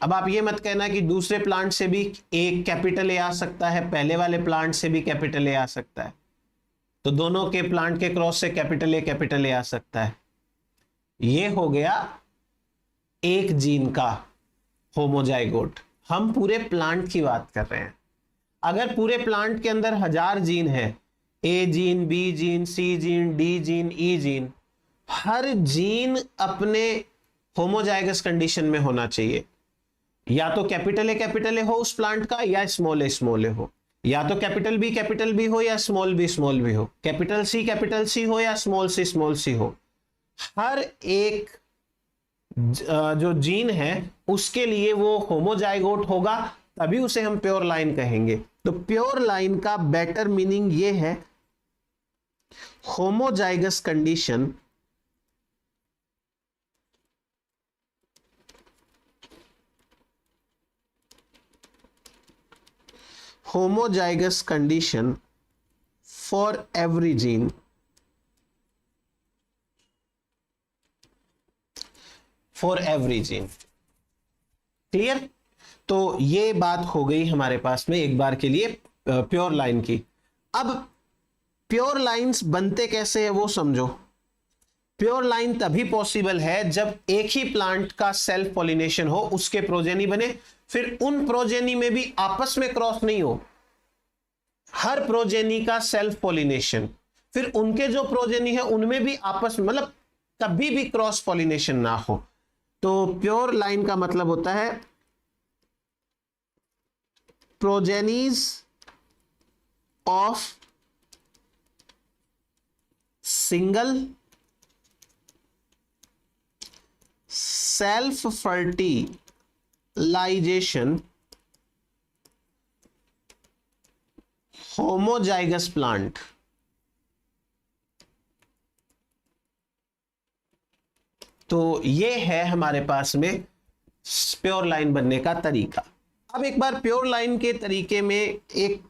अब आप ये मत कहना कि दूसरे प्लांट से भी एक कैपिटल ए आ सकता है, पहले वाले प्लांट से भी कैपिटल ए आ सकता है, तो दोनों के प्लांट के क्रॉस से कैपिटल ए आ सकता है। ये हो गया एक जीन का होमोजाइगोट। हम पूरे प्लांट की बात कर रहे हैं। अगर पूरे प्लांट के अंदर 1000 जीन है, A gene, B gene, C gene, D gene, E gene, हर जीन अपने होमोजाइगस कंडीशन में होना चाहिए। या तो कैपिटल ए हो उस प्लांट का, या स्मॉल ए हो, या तो कैपिटल बी हो, या स्मॉल बी हो, कैपिटल सी हो, या स्मॉल सी हो। हर एक जो जीन है उसके लिए वो होमोजाइगोट होगा, तभी उसे हम प्योर लाइन कहेंगे। तो प्योर लाइन का बेटर मीनिंग ये है homozygous condition homozygous condition for every gene, for every gene। Clear? तो ये बात हो गई हमारे पास में एक बार के लिए प्योर लाइन की। अब प्योर लाइंस बनते कैसे है वो समझो। प्योर लाइन तभी पॉसिबल है जब एक ही प्लांट का सेल्फ पॉलिनेशन हो, उसके प्रोजेनी बने, फिर उन प्रोजेनी में भी आपस में क्रॉस नहीं हो, हर प्रोजेनी का सेल्फ पॉलिनेशन, फिर उनके जो प्रोजेनी है उनमें भी आपस में, मतलब कभी भी क्रॉस पॉलिनेशन ना हो। तो प्योर लाइन का मतलब होता है progenies of single self fertilization homozygous plant. तो ये है हमारे पास में प्योर लाइन बनने का तरीका। अब एक बार प्योर लाइन के तरीके में एक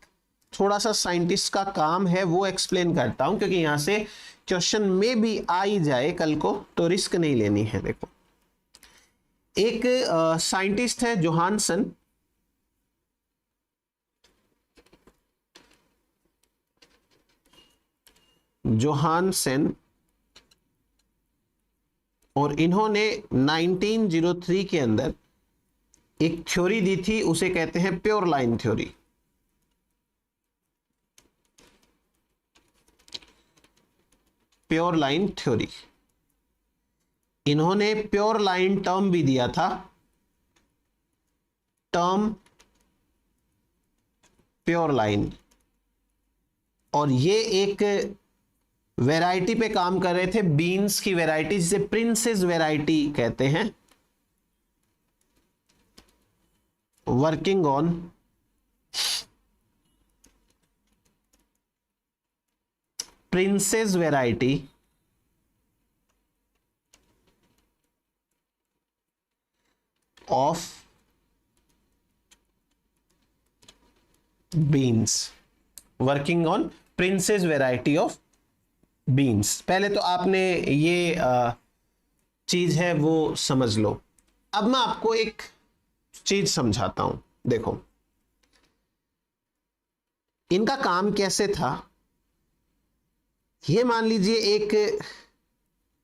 थोड़ा सा साइंटिस्ट का काम है वो एक्सप्लेन करता हूं, क्योंकि यहां से क्वेश्चन में भी आ ही जाए कल को, तो रिस्क नहीं लेनी है। देखो, एक साइंटिस्ट है जोहानसन, और इन्होंने 1903 के अंदर एक थ्योरी दी थी, उसे कहते हैं pure line theory. Pure line theory, इन्होंने प्योर लाइन टर्म भी दिया था, टर्म प्योर लाइन। और ये एक वैरायटी पे काम कर रहे थे, बीन्स की वैरायटी, जिसे प्रिंसेस वैरायटी कहते हैं, working on princess variety of beans, working on princess variety of beans. पहले तो आपने ये चीज है वो समझ लो। अब मैं आपको एक चीज समझाता हूं। देखो, इनका काम कैसे था। ये मान लीजिए एक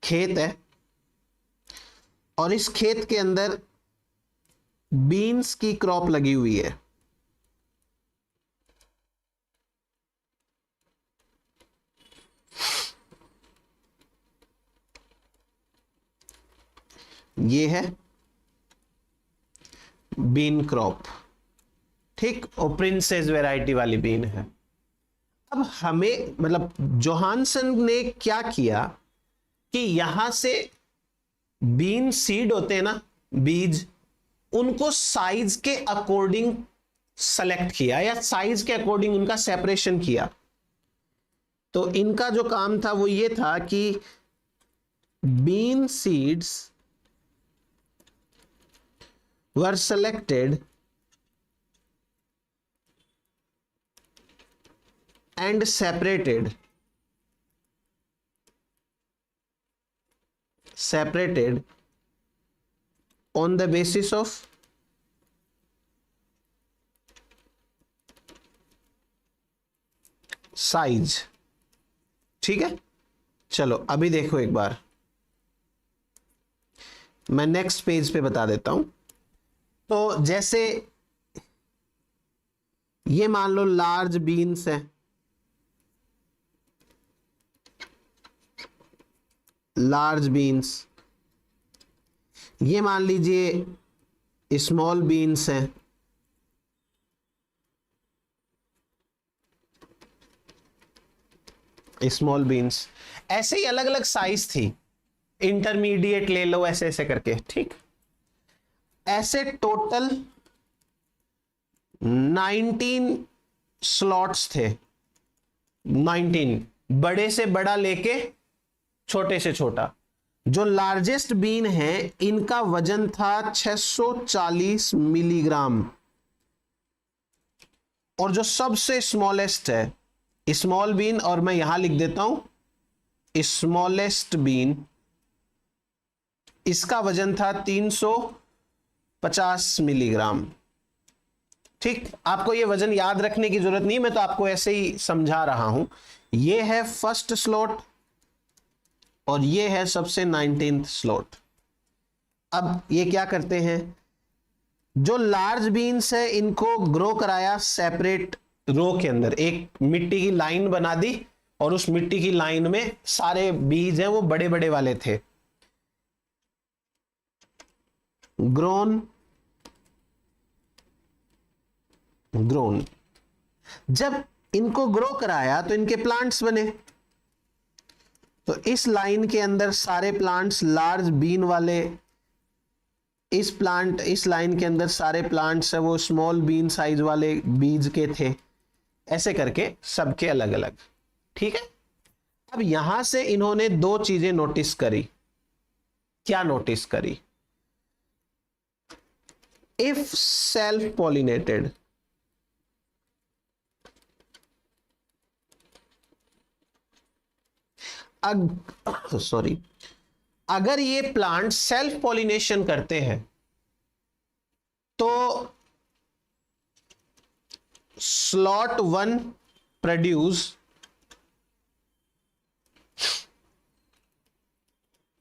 खेत है और इस खेत के अंदर बीन्स की क्रॉप लगी हुई है। ये है बीन क्रॉप, ठीक, और प्रिंसेस वैरायटी वाली बीन है। अब हमें, मतलब जोहानसन ने क्या किया कि यहां से बीन सीड होते हैं ना, बीज, उनको साइज के अकॉर्डिंग सेलेक्ट किया, या साइज के अकॉर्डिंग उनका सेपरेशन किया। तो इनका जो काम था वो ये था कि bean seeds were selected and separated separated on the basis of size। ठीक है, चलो अभी देखो एक बार, मैं नेक्स्ट पेज पे बता देता हूं। तो जैसे ये मान लो लार्ज बीन्स है, लार्ज बीन्स, ये मान लीजिए स्मॉल बीन्स है, स्मॉल बीन्स, ऐसे ही अलग अलग साइज थी, इंटरमीडिएट ले लो, ऐसे ऐसे करके। ठीक, ऐसे टोटल 19 स्लॉट्स थे, 19, बड़े से बड़ा लेके छोटे से छोटा। जो लार्जेस्ट बीन है इनका वजन था 640 मिलीग्राम, और जो सबसे स्मॉलेस्ट है स्मॉल बीन, और मैं यहां लिख देता हूं स्मॉलेस्ट बीन, इसका वजन था 350 मिलीग्राम। ठीक, आपको ये वजन याद रखने की जरूरत नहीं, मैं तो आपको ऐसे ही समझा रहा हूं। ये है फर्स्ट स्लॉट और ये है सबसे 19th स्लॉट। अब ये क्या करते हैं, जो लार्ज बीन्स है इनको ग्रो कराया सेपरेट रो के अंदर, एक मिट्टी की लाइन बना दी, और उस मिट्टी की लाइन में सारे बीज हैं वो बड़े बड़े वाले थे। ग्रोन, ग्रोन, जब इनको ग्रो कराया तो इनके प्लांट्स बने। तो इस लाइन के अंदर सारे प्लांट्स लार्ज बीन वाले, इस लाइन के अंदर सारे प्लांट्स है वो स्मॉल बीन साइज वाले बीज के थे, ऐसे करके सबके अलग अलग। ठीक है, अब यहां से इन्होंने दो चीजें नोटिस करी। क्या नोटिस करी? इफ सेल्फ पॉलिनेटेड, अगर ये प्लांट सेल्फ पॉलिनेशन करते हैं तो slot 1 produce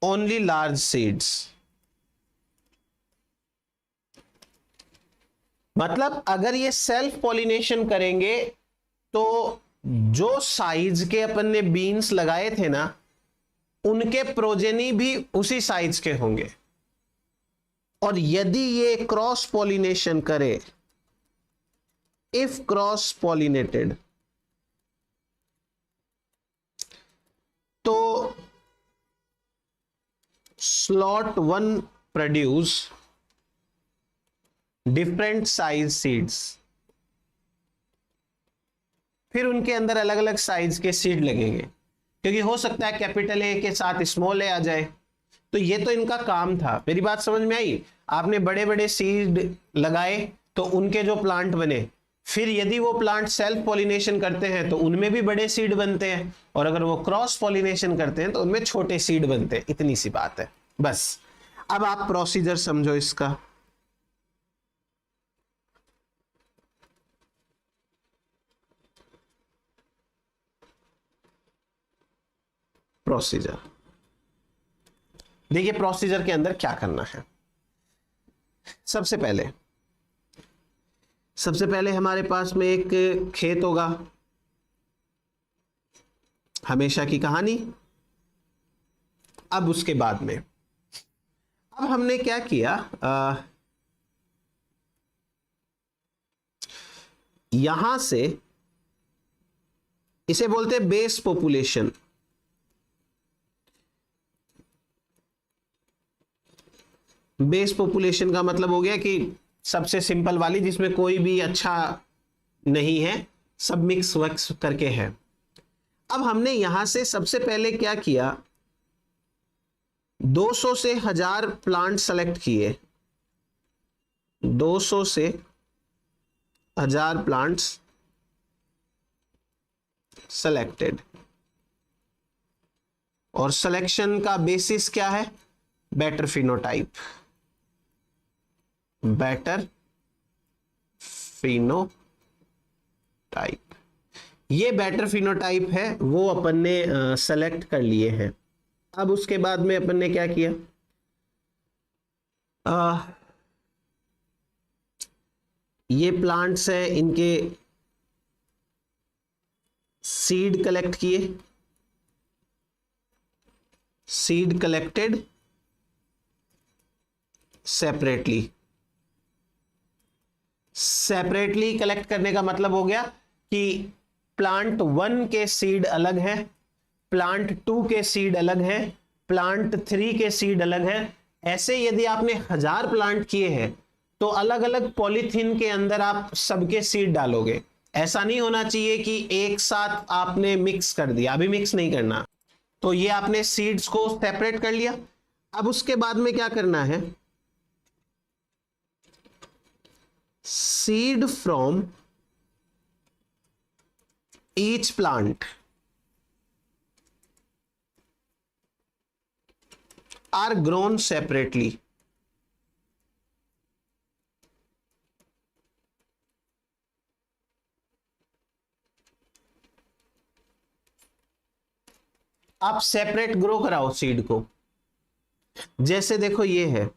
only large seeds. मतलब अगर ये सेल्फ पॉलिनेशन करेंगे तो जो साइज के अपन ने बीन्स लगाए थे ना, उनके प्रोजेनी भी उसी साइज के होंगे। और यदि ये क्रॉस पॉलिनेशन करे, इफ क्रॉस पॉलिनेटेड, तो slot 1 produce different size seeds. फिर उनके अंदर अलग अलग साइज के सीड लगेंगे, क्योंकि हो सकता है कैपिटल ए के साथ स्मॉल ए आ जाए। तो ये तो इनका काम था। मेरी बात समझ में आई? आपने बड़े बड़े सीड लगाए तो उनके जो प्लांट बने, फिर यदि वो प्लांट सेल्फ पॉलिनेशन करते हैं तो उनमें भी बड़े सीड बनते हैं, और अगर वो क्रॉस पॉलिनेशन करते हैं तो उनमें छोटे सीड बनते हैं। इतनी सी बात है बस। अब आप प्रोसीजर समझो इसका। प्रोसीजर देखिए, प्रोसीजर के अंदर क्या करना है। सबसे पहले हमारे पास में एक खेत होगा, हमेशा की कहानी। अब उसके बाद में अब हमने क्या किया, यहां से इसे बोलते हैं बेस पॉपुलेशन। बेस पॉपुलेशन का मतलब हो गया कि सबसे सिंपल वाली, जिसमें कोई भी अच्छा नहीं है, सब मिक्स वक्स करके है। अब हमने यहां से सबसे पहले क्या किया, 200 से 1000 प्लांट सेलेक्ट किए। 200 से 1000 प्लांट्स सेलेक्टेड। और सिलेक्शन का बेसिस क्या है? बेटर फिनोटाइप, बेटर फिनोटाइप, ये बेटर फिनोटाइप है, वो अपन ने सेलेक्ट कर लिए हैं। अब उसके बाद में अपन ने क्या किया, ये प्लांट्स हैं, इनके सीड कलेक्ट किए, seed collected separately. Separately collect करने का मतलब हो गया कि प्लांट 1 के सीड अलग हैं, प्लांट 2 के सीड अलग हैं, प्लांट 3 के सीड अलग हैं। ऐसे यदि आपने 1000 प्लांट किए हैं तो अलग अलग पॉलीथीन के अंदर आप सबके सीड डालोगे। ऐसा नहीं होना चाहिए कि एक साथ आपने मिक्स कर दिया, अभी मिक्स नहीं करना। तो ये आपने सीड्स को सेपरेट कर लिया। अब उसके बाद में क्या करना है, seed from each plant are grown separately. आप सेपरेट ग्रो कराओ सीड को। जैसे देखो ये है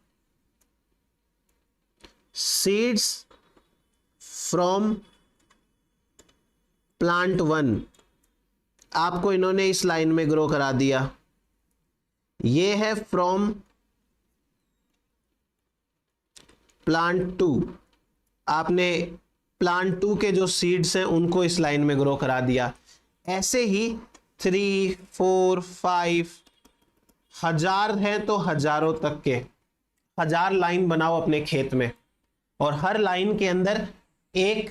सीड्स फ्रॉम प्लांट 1, आपको इन्होंने इस लाइन में ग्रो करा दिया। ये है फ्रॉम प्लांट 2, आपने प्लांट 2 के जो सीड्स हैं उनको इस लाइन में ग्रो करा दिया। ऐसे ही 3, 4, 5, 1000 हैं तो हजारों तक के 1000 लाइन बनाओ अपने खेत में, और हर लाइन के अंदर एक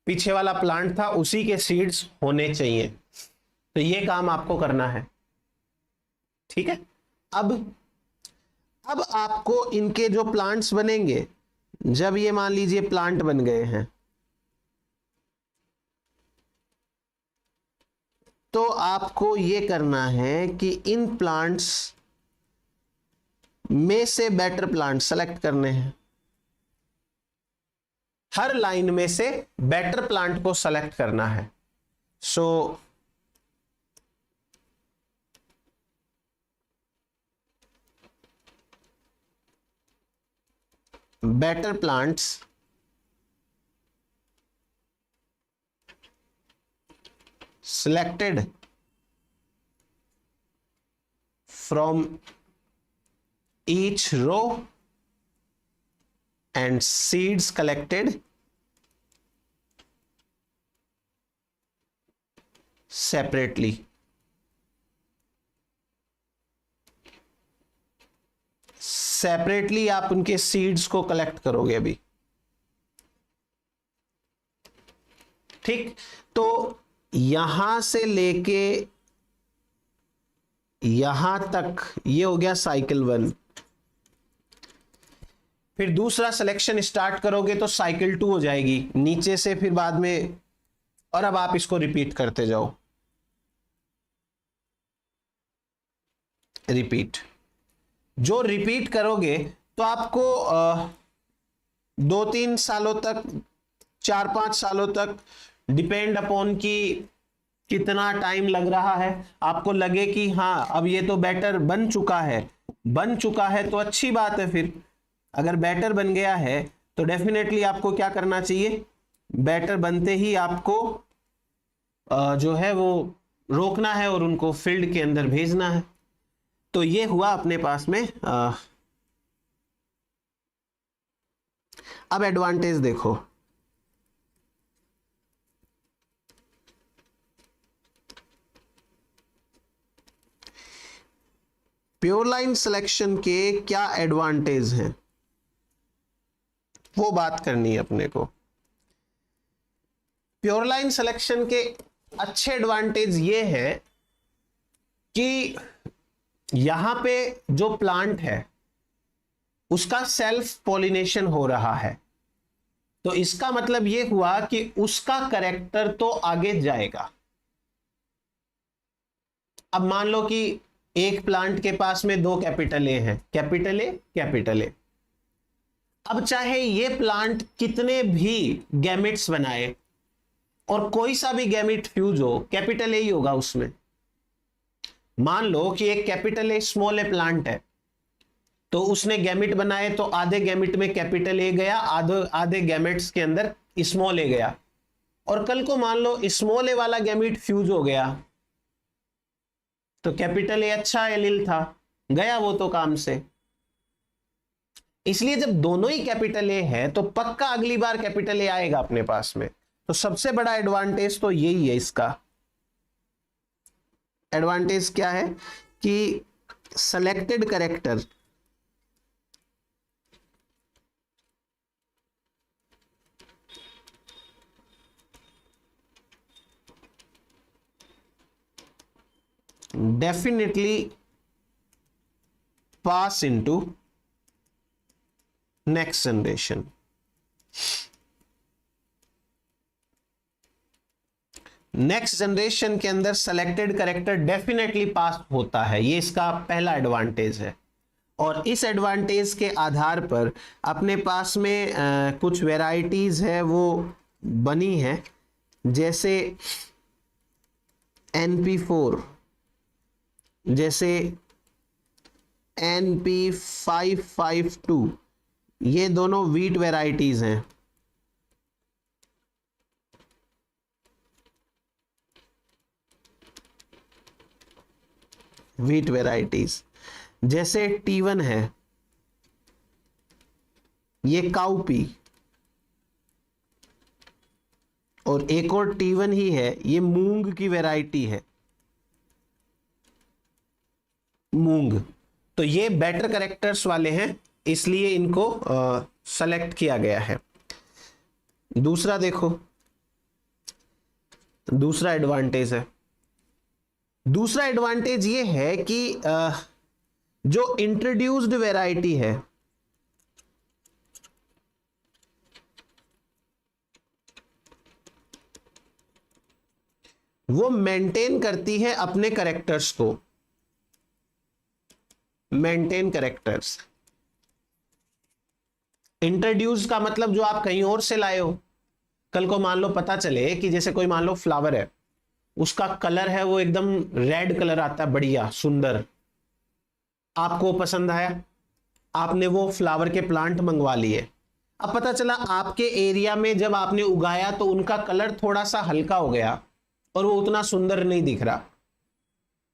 पीछे वाला प्लांट था उसी के सीड्स होने चाहिए। तो ये काम आपको करना है, ठीक है। अब आपको इनके जो प्लांट्स बनेंगे, जब ये मान लीजिए प्लांट बन गए हैं तो आपको ये करना है कि इन प्लांट्स में से बेटर प्लांट सेलेक्ट करने हैं। हर लाइन में से बेटर प्लांट को सेलेक्ट करना है। So better plants selected from each row and seeds collected separately. Separately आप उनके सीड्स को कलेक्ट करोगे अभी, ठीक। तो यहां से लेके यहां तक ये हो गया साइकिल 1। फिर दूसरा सिलेक्शन स्टार्ट करोगे तो साइकिल 2 हो जाएगी नीचे से, फिर बाद में, और अब आप इसको रिपीट करते जाओ, रिपीट। जो रिपीट करोगे तो आपको 2-3 सालों तक, 4-5 सालों तक, डिपेंड अपॉन कि कितना टाइम लग रहा है, आपको लगे कि हाँ अब ये तो बैटर बन चुका है तो अच्छी बात है। फिर अगर बैटर बन गया है तो डेफिनेटली आपको क्या करना चाहिए, बैटर बनते ही आपको जो है वो रोकना है और उनको फील्ड के अंदर भेजना है। तो ये हुआ अपने पास में। अब एडवांटेज देखो, प्योर लाइन सिलेक्शन के क्या एडवांटेज हैं वो बात करनी है अपने को। प्योर लाइन सिलेक्शन के अच्छे एडवांटेज ये है कि यहां पे जो प्लांट है उसका सेल्फ पॉलिनेशन हो रहा है, तो इसका मतलब ये हुआ कि उसका कैरेक्टर तो आगे जाएगा। अब मान लो कि एक प्लांट के पास में 2 कैपिटल ए हैं, कैपिटल ए कैपिटल ए। अब चाहे ये प्लांट कितने भी गैमेट्स बनाए और कोई सा भी गैमेट फ्यूज हो, कैपिटल ए ही होगा उसमें। मान लो कि एक capital A small A plant है, तो उसने गैमेट बनाए तो आधे गैमेट में कैपिटल ए गया, आधे गैमेट्स के अंदर स्मॉल ए गया। और कल को मान लो स्मॉल ए वाला गैमेट फ्यूज हो गया, तो कैपिटल ए अच्छा एलील था, गया वो तो काम से। इसलिए जब दोनों ही कैपिटल ए है तो पक्का अगली बार कैपिटल ए आएगा अपने पास में। तो सबसे बड़ा एडवांटेज तो यही है इसका। एडवांटेज क्या है कि selected character definitely pass into next generation। Next generation के अंदर सेलेक्टेड कैरेक्टर डेफिनेटली पास होता है, ये इसका पहला एडवांटेज है। और इस एडवांटेज के आधार पर अपने पास में कुछ वेराइटीज है वो बनी है, जैसे NP4, जैसे NP552, ये दोनों वीट वेराइटीज हैं। वीट वेराइटीज जैसे T1 है, ये काउपी, और एक और T1 ही है, ये मूंग की वैरायटी है, मूंग। तो ये बेटर कैरेक्टर्स वाले हैं, इसलिए इनको सेलेक्ट किया गया है। दूसरा देखो, दूसरा एडवांटेज है, दूसरा एडवांटेज ये है कि जो इंट्रोड्यूस्ड वैरायटी है वो मेंटेन करती है अपने कैरेक्टर्स को, मेंटेन कैरेक्टर्स। इंट्रोड्यूस का मतलब जो आप कहीं और से लाए हो, कल को मान लो पता चले कि जैसे कोई मान लो फ्लावर है, उसका कलर है वो एकदम रेड कलर आता है, बढ़िया सुंदर, आपको पसंद आया, आपने वो फ्लावर के प्लांट मंगवा लिए। अब पता चला आपके एरिया में जब आपने उगाया तो उनका कलर थोड़ा सा हल्का हो गया और वो उतना सुंदर नहीं दिख रहा,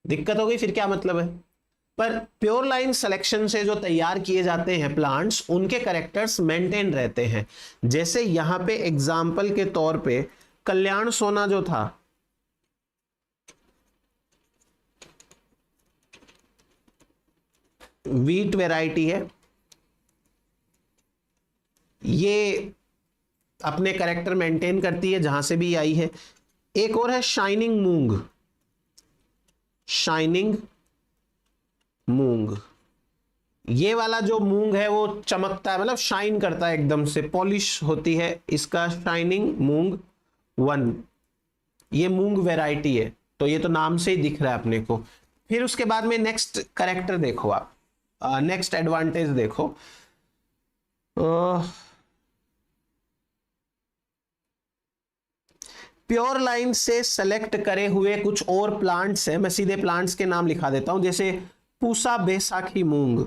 दिक्कत हो गई। फिर क्या मतलब है? पर प्योर लाइन सिलेक्शन से जो तैयार किए जाते हैं प्लांट्स, उनके कैरेक्टर्स मेंटेन रहते हैं। जैसे यहां पे एग्जाम्पल के तौर पे कल्याण सोना जो था, वीट वैरायटी है, ये अपने कैरेक्टर मेंटेन करती है जहां से भी आई है। एक और है शाइनिंग मूंग, शाइनिंग मूंग, ये वाला जो मूंग है वो चमकता है, मतलब शाइन करता है, एकदम से पॉलिश होती है, इसका शाइनिंग मूंग 1, ये मूंग वैरायटी है। तो ये तो नाम से ही दिख रहा है अपने को। फिर उसके बाद में नेक्स्ट कैरेक्टर देखो आप, नेक्स्ट एडवांटेज देखो, प्योर लाइन से सेलेक्ट करे हुए कुछ और प्लांट्स हैं, मैं सीधे प्लांट्स के नाम लिखा देता हूं, जैसे पूसा बैसाखी मूंग,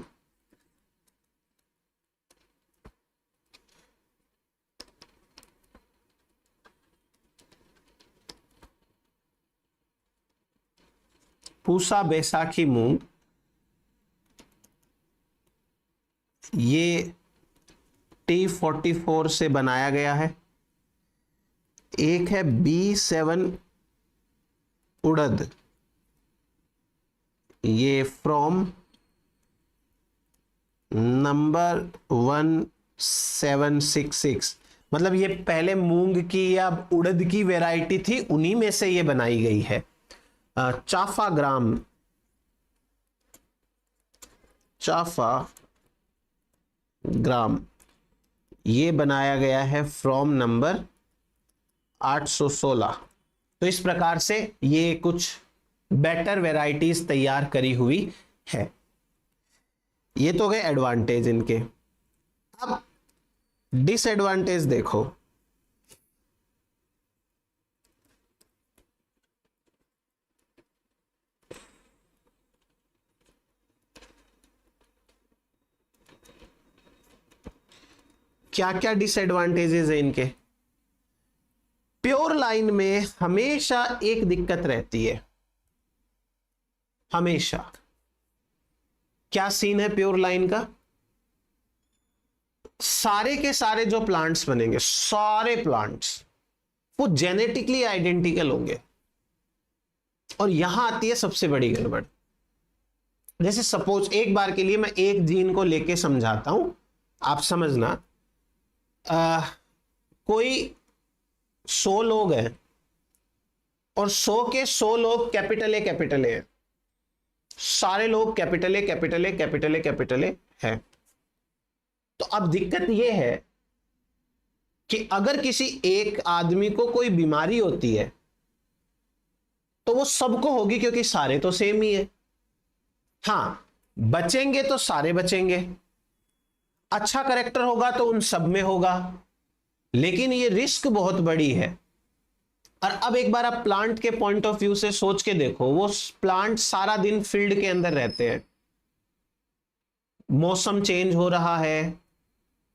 पूसा बैसाखी मूंग, ये T44 से बनाया गया है। एक है B7 उड़द, ये फ्रॉम नंबर 1766, मतलब ये पहले मूंग की या उड़द की वैरायटी थी, उन्हीं में से ये बनाई गई है। चाफा ग्राम, चाफा ग्राम, ये बनाया गया है फ्रॉम नंबर 816। तो इस प्रकार से ये कुछ बेटर वेराइटीज तैयार करी हुई है। ये तो गए एडवांटेज इनके। अब डिसएडवांटेज देखो। क्या क्या डिसएडवांटेजेस है इनके। प्योर लाइन में हमेशा एक दिक्कत रहती है, हमेशा। क्या सीन है प्योर लाइन का? सारे के सारे जो प्लांट्स बनेंगे, सारे प्लांट्स वो जेनेटिकली आइडेंटिकल होंगे। और यहां आती है सबसे बड़ी गड़बड़। जैसे सपोज, एक बार के लिए मैं एक जीन को लेके समझाता हूं, आप समझना। कोई 100 लोग हैं और 100 के 100 लोग कैपिटल ए हैं। सारे लोग कैपिटल ए है। तो अब दिक्कत यह है कि अगर किसी एक आदमी को कोई बीमारी होती है तो वो सबको होगी, क्योंकि सारे तो सेम ही है। हां, बचेंगे तो सारे बचेंगे, अच्छा करेक्टर होगा तो उन सब में होगा, लेकिन ये रिस्क बहुत बड़ी है। और अब एक बार आप प्लांट के पॉइंट ऑफ व्यू से सोच के देखो, वो प्लांट सारा दिन फील्ड के अंदर रहते हैं, मौसम चेंज हो रहा है,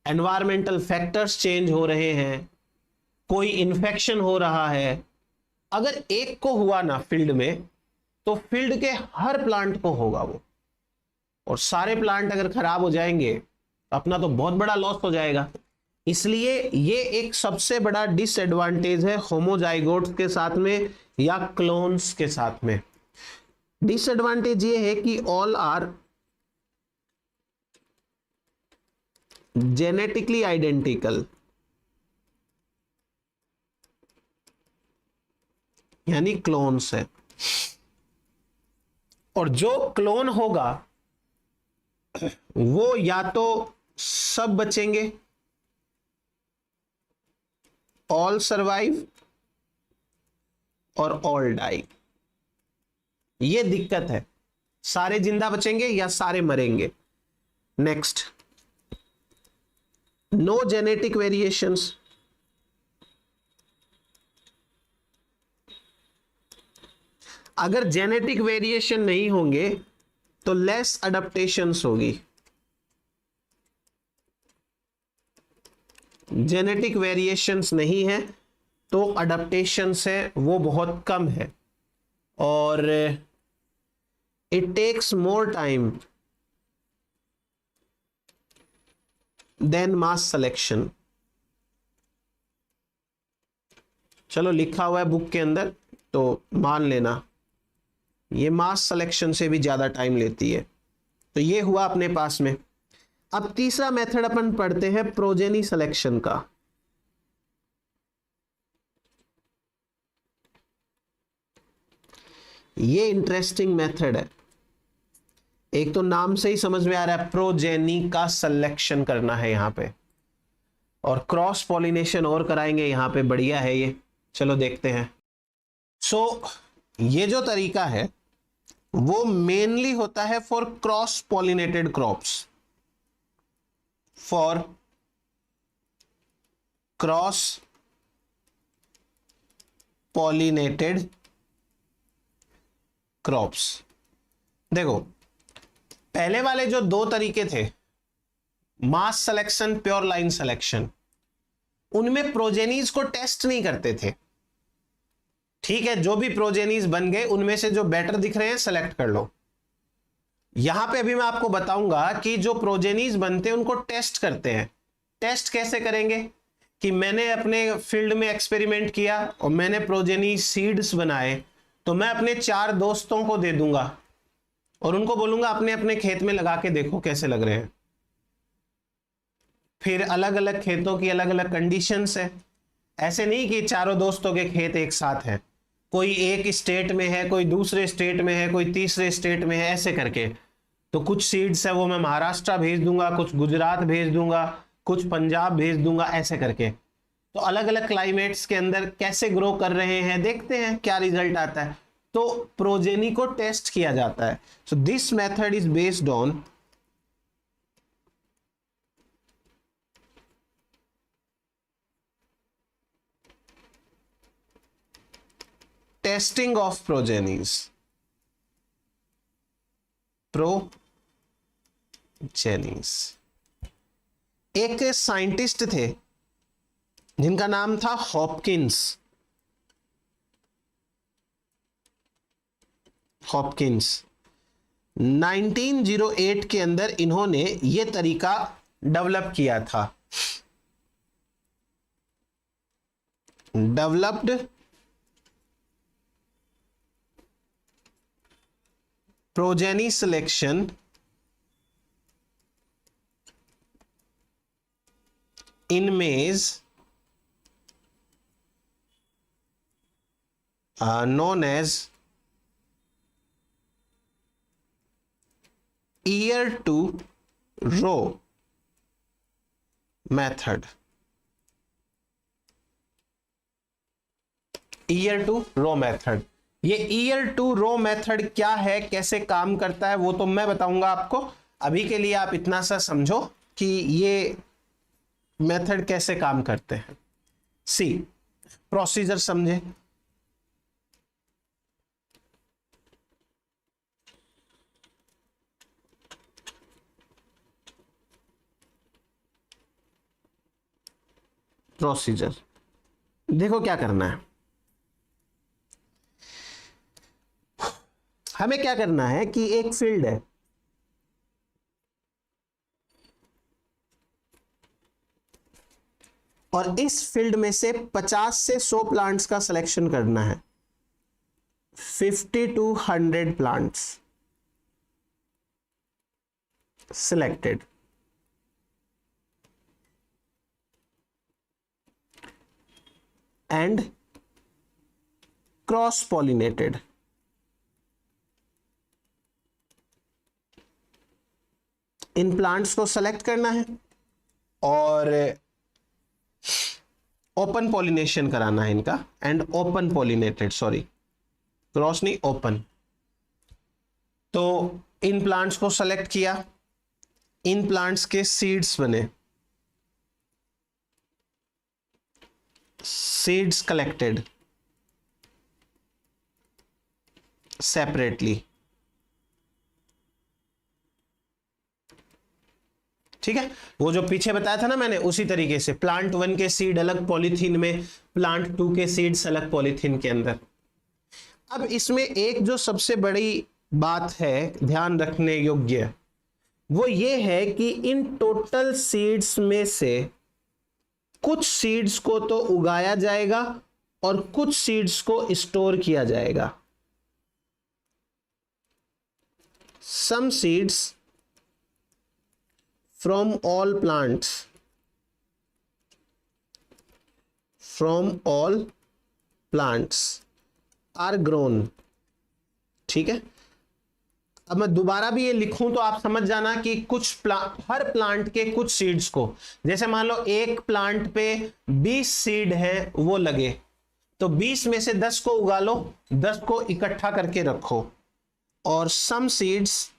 एनवायरमेंटल फैक्टर्स चेंज हो रहे हैं, कोई इन्फेक्शन हो रहा है। अगर एक को हुआ ना फील्ड में, तो फील्ड के हर प्लांट को होगा वो, और सारे प्लांट अगर खराब हो जाएंगे अपना तो बहुत बड़ा लॉस हो जाएगा। इसलिए ये एक सबसे बड़ा डिसएडवांटेज है होमोजाइगोट्स के साथ में या क्लोन्स के साथ में। डिसएडवांटेज ये है कि ऑल आर जेनेटिकली आइडेंटिकल, यानी क्लोन्स है। और जो क्लोन होगा वो या तो सब बचेंगे, ऑल सर्वाइव, और ऑल डाई। ये दिक्कत है, सारे जिंदा बचेंगे या सारे मरेंगे। Next, no genetic variations. अगर जेनेटिक वेरिएशन नहीं होंगे तो लेस अडेप्टेशंस होगी। जेनेटिक वेरिएशंस नहीं है तो अडेप्टेशंस है वो बहुत कम है, और it takes more time than mass selection. चलो लिखा हुआ है बुक के अंदर तो मान लेना, ये मास सिलेक्शन से भी ज्यादा टाइम लेती है। तो ये हुआ अपने पास में। अब तीसरा मेथड अपन पढ़ते हैं प्रोजेनी सिलेक्शन का। ये इंटरेस्टिंग मेथड है। एक तो नाम से ही समझ में आ रहा है, प्रोजेनी का सिलेक्शन करना है यहां पे, और क्रॉस पॉलिनेशन और कराएंगे यहां पे। बढ़िया है ये, चलो देखते हैं। ये जो तरीका है वो मेनली होता है for cross pollinated crops, for cross pollinated crops. देखो, पहले वाले जो दो तरीके थे, मास सिलेक्शन, प्योर लाइन सिलेक्शन, उनमें प्रोजेनीज को टेस्ट नहीं करते थे। ठीक है, जो भी प्रोजेनीज बन गए उनमें से जो बेटर दिख रहे हैं सेलेक्ट कर लो। यहां पे अभी मैं आपको बताऊंगा कि जो प्रोजेनीज बनते हैं उनको टेस्ट करते हैं। टेस्ट कैसे करेंगे कि मैंने अपने फील्ड में एक्सपेरिमेंट किया और मैंने प्रोजेनी सीड्स बनाए, तो मैं अपने 4 दोस्तों को दे दूंगा और उनको बोलूंगा अपने अपने खेत में लगा के देखो कैसे लग रहे हैं। फिर अलग अलग खेतों की अलग अलग कंडीशंस है। ऐसे नहीं कि चारों दोस्तों के खेत एक साथ हैं, कोई एक स्टेट में है, कोई दूसरे स्टेट में है, कोई तीसरे स्टेट में है, ऐसे करके। तो कुछ सीड्स है वो मैं महाराष्ट्र भेज दूंगा, कुछ गुजरात भेज दूंगा, कुछ पंजाब भेज दूंगा, ऐसे करके। तो अलग अलग क्लाइमेट्स के अंदर कैसे ग्रो कर रहे हैं देखते हैं क्या रिजल्ट आता है। तो प्रोजेनी को टेस्ट किया जाता है. So this method is based on testing of progenies. Progenies. एक साइंटिस्ट थे जिनका नाम था हॉपकिंस. हॉपकिंस 1908 के अंदर इन्होंने यह तरीका डेवलप किया था. Developed progeny selection in maize known as ear to row method. Ear to row method. ये ईयर टू रो मेथड क्या है, कैसे काम करता है, वो तो मैं बताऊंगा आपको. अभी के लिए आप इतना सा समझो कि ये मेथड कैसे काम करते हैं. सी प्रोसीजर समझे. प्रोसीजर देखो क्या करना है. हमें क्या करना है कि एक फील्ड है, और इस फील्ड में से 50 से 100 प्लांट्स का सिलेक्शन करना है. 50 to 100 plants selected. And cross pollinated. In plants को सेलेक्ट करना है और ओपन पॉलिनेशन कराना है इनका. And open pollinated, sorry cross नहीं, ओपन. तो इन प्लांट्स को सेलेक्ट किया, इन प्लांट्स के सीड्स बने, सीड्स कलेक्टेड सेपरेटली. ठीक है, वो जो पीछे बताया था ना मैंने, उसी तरीके से प्लांट 1 के सीड अलग पॉलीथीन में, प्लांट 2 के सीड्स अलग पॉलीथीन के अंदर. अब इसमें एक जो सबसे बड़ी बात है ध्यान रखने योग्य, वो ये है कि इन टोटल सीड्स में से कुछ सीड्स को तो उगाया जाएगा और कुछ सीड्स को स्टोर किया जाएगा. Some seeds from all plants are grown. ठीक है, अब मैं दोबारा भी ये लिखूं तो आप समझ जाना कि हर प्लांट के कुछ सीड्स को, जैसे मान लो एक प्लांट पे 20 सीड है वो लगे, तो 20 में से 10 को उगा लो, 10 को इकट्ठा करके रखो. और some seeds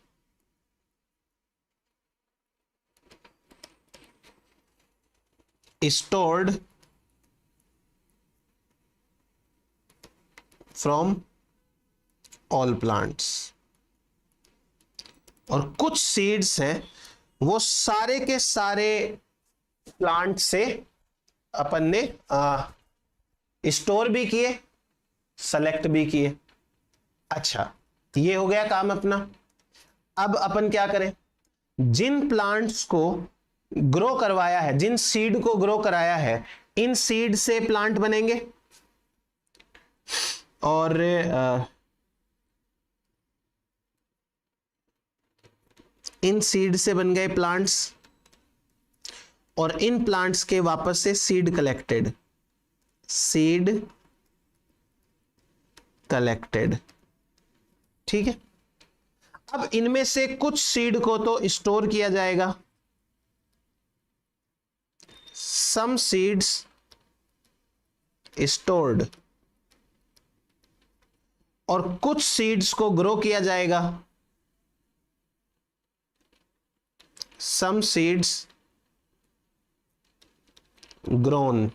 stored from all plants. और कुछ सीड्स हैं वो सारे के सारे प्लांट से अपन ने स्टोर भी किए, सेलेक्ट भी किए. अच्छा, ये हो गया काम अपना. अब अपन क्या करें, जिन प्लांट्स को ग्रो करवाया है, जिन सीड को ग्रो कराया है, इन सीड से प्लांट बनेंगे. और इन सीड से बन गए प्लांट्स, और इन प्लांट्स के वापस से सीड कलेक्टेड. ठीक है, अब इनमें से कुछ सीड को तो स्टोर किया जाएगा. Some seeds stored और कुछ सीड्स को ग्रो किया जाएगा, सम सीड्स ग्रोन।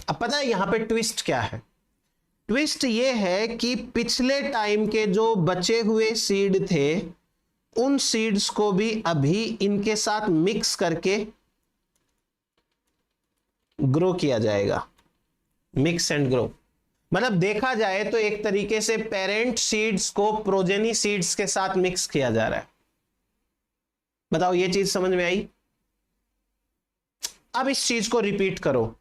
अब पता है यहां पे ट्विस्ट क्या है? ट्विस्ट ये है कि पिछले टाइम के जो बचे हुए सीड थे उन सीड्स को भी अभी इनके साथ मिक्स करके ग्रो किया जाएगा। मिक्स एंड ग्रो मतलब देखा जाए तो एक तरीके से पेरेंट सीड्स को प्रोजेनी सीड्स के साथ मिक्स किया जा रहा है। बताओ ये चीज समझ में आई? अब इस चीज को रिपीट करो,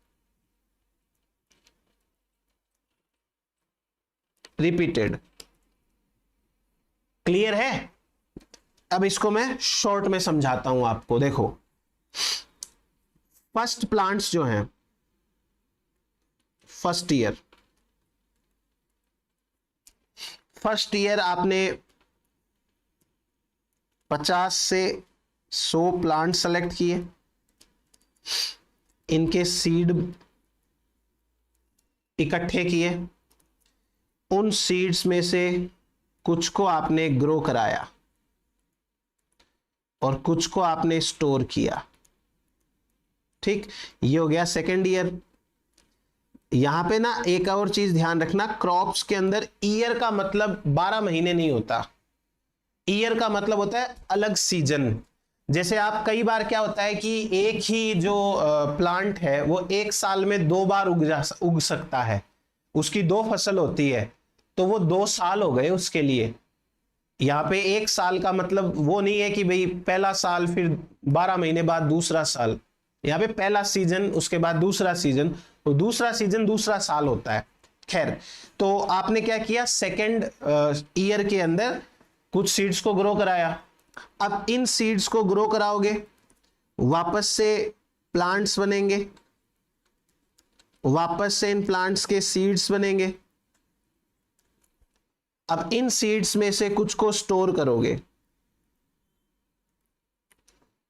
रिपीटेड। क्लियर है? अब इसको मैं शॉर्ट में समझाता हूं आपको। देखो फर्स्ट प्लांट्स जो हैं, फर्स्ट ईयर आपने 50 से 100 प्लांट सेलेक्ट किए, इनके सीड इकट्ठे किए, उन सीड्स में से कुछ को आपने ग्रो कराया और कुछ को आपने स्टोर किया। ठीक, ये हो गया सेकेंड ईयर। यहां पे ना एक और चीज ध्यान रखना, क्रॉप्स के अंदर ईयर का मतलब 12 महीने नहीं होता। ईयर का मतलब होता है अलग सीजन। जैसे आप कई बार क्या होता है कि एक ही जो प्लांट है वो एक साल में 2 बार उग सकता है, उसकी 2 फसल होती है, तो वो 2 साल हो गए उसके लिए। यहाँ पे एक साल का मतलब वो नहीं है कि भाई पहला साल फिर 12 महीने बाद दूसरा साल। यहाँ पे पहला सीजन उसके बाद दूसरा सीजन, तो दूसरा सीजन दूसरा साल होता है। खैर, तो आपने क्या किया, सेकेंड ईयर के अंदर कुछ सीड्स को ग्रो कराया। अब इन सीड्स को ग्रो कराओगे, वापस से प्लांट्स बनेंगे, वापस से इन प्लांट्स के सीड्स बनेंगे। अब इन सीड्स में से कुछ को स्टोर करोगे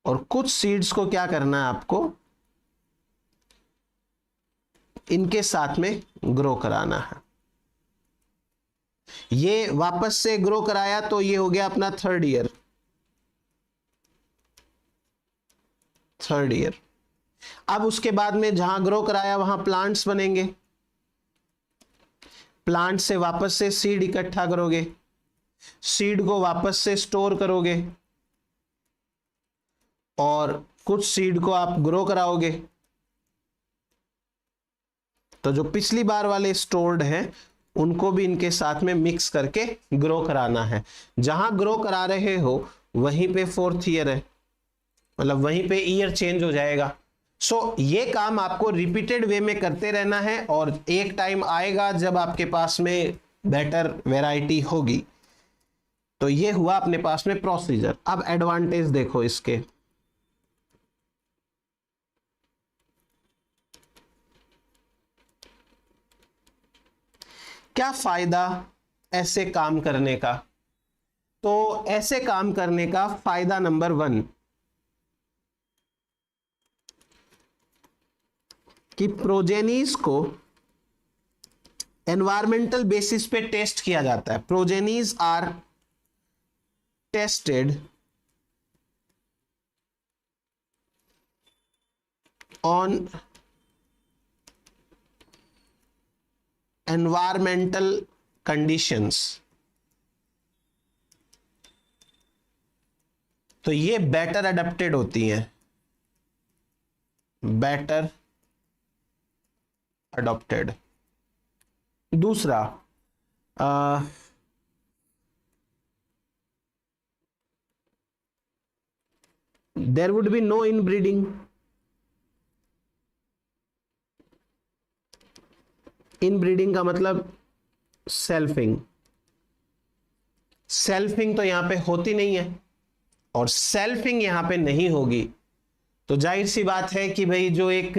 और कुछ सीड्स को क्या करना है आपको, इनके साथ में ग्रो कराना है। ये वापस से ग्रो कराया तो ये हो गया अपना थर्ड ईयर। अब उसके बाद में जहां ग्रो कराया वहां प्लांट्स बनेंगे, प्लांट से वापस से सीड इकट्ठा करोगे, सीड को वापस से स्टोर करोगे और कुछ सीड को आप ग्रो कराओगे। तो जो पिछली बार वाले स्टोर्ड हैं उनको भी इनके साथ में मिक्स करके ग्रो कराना है। जहां ग्रो करा रहे हो वहीं पे फोर्थ ईयर है, मतलब वहीं पे ईयर चेंज हो जाएगा। सो ये काम आपको रिपीटेड वे में करते रहना है और एक टाइम आएगा जब आपके पास में बेटर वैरायटी होगी। तो ये हुआ अपने पास में प्रोसीजर। अब एडवांटेज देखो इसके। क्या फायदा ऐसे काम करने का? तो ऐसे काम करने का फायदा नंबर 1 कि प्रोजेनीज को एनवायरमेंटल बेसिस पे टेस्ट किया जाता है। Progenies are tested on environmental conditions. तो ये बेटर अडेप्टेड होती हैं, बेटर अडॉप्टेड। दूसरा, there would be no inbreeding. Inbreeding का मतलब सेल्फिंग। सेल्फिंग तो यहां पे होती नहीं है और सेल्फिंग यहां पे नहीं होगी तो जाहिर सी बात है कि भाई जो एक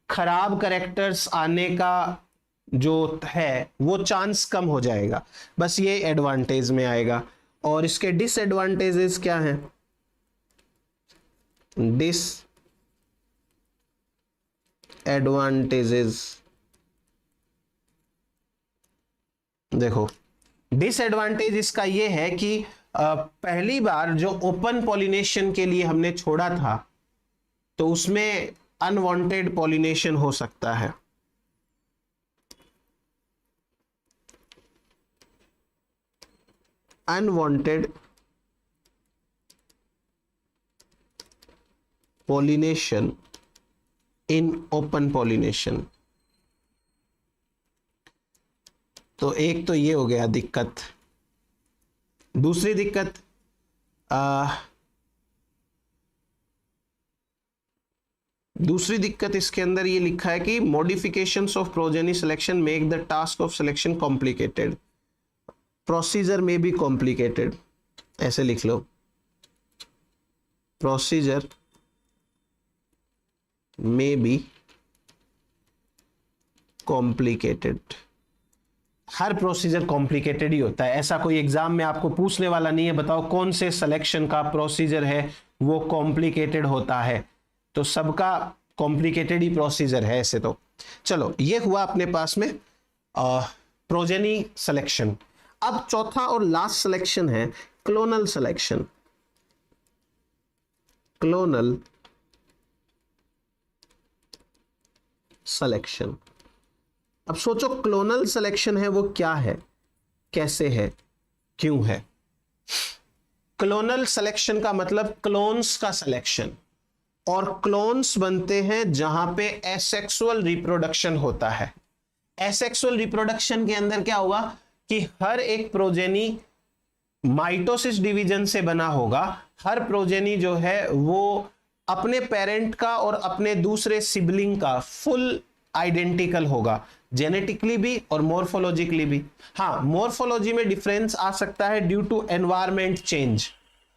खराब कैरेक्टर्स आने का जो है वो चांस कम हो जाएगा। बस ये एडवांटेज में आएगा। और इसके डिसएडवांटेजेस क्या हैं? डिसएडवांटेजेस, देखो डिसएडवांटेज इसका ये है कि पहली बार जो ओपन पॉलिनेशन के लिए हमने छोड़ा था तो उसमें अनवांटेड पॉलिनेशन हो सकता है। Unwanted pollination in open pollination, तो एक तो ये हो गया दिक्कत। दूसरी दिक्कत इसके अंदर ये लिखा है कि modifications of progeny selection make the task of selection complicated, procedure में बी कॉम्प्लिकेटेड, ऐसे लिख लो, प्रोसीजर में बी कॉम्प्लिकेटेड। हर प्रोसीजर कॉम्प्लिकेटेड ही होता है, ऐसा कोई एग्जाम में आपको पूछने वाला नहीं है बताओ कौन से सिलेक्शन का प्रोसीजर है वो कॉम्प्लिकेटेड होता है, तो सबका कॉम्प्लिकेटेड ही प्रोसीजर है ऐसे। तो चलो ये हुआ अपने पास में प्रोजेनी सिलेक्शन। अब चौथा और लास्ट सिलेक्शन है क्लोनल सिलेक्शन। Clonal selection. अब सोचो क्लोनल सिलेक्शन है वो क्या है, कैसे है, क्यों है। क्लोनल सिलेक्शन का मतलब क्लोन्स का सिलेक्शन, और क्लोन्स बनते हैं जहां पे एसेक्सुअल रिप्रोडक्शन होता है। एसेक्सुअल रिप्रोडक्शन के अंदर क्या होगा कि हर एक प्रोजेनी माइटोसिस डिवीजन से बना होगा। हर प्रोजेनी जो है वो अपने पेरेंट का और अपने दूसरे सिबलिंग का फुल आइडेंटिकल होगा, जेनेटिकली भी और मॉर्फोलॉजिकली भी। हाँ, मॉर्फोलॉजी में डिफरेंस आ सकता है ड्यू टू एनवायरमेंट चेंज।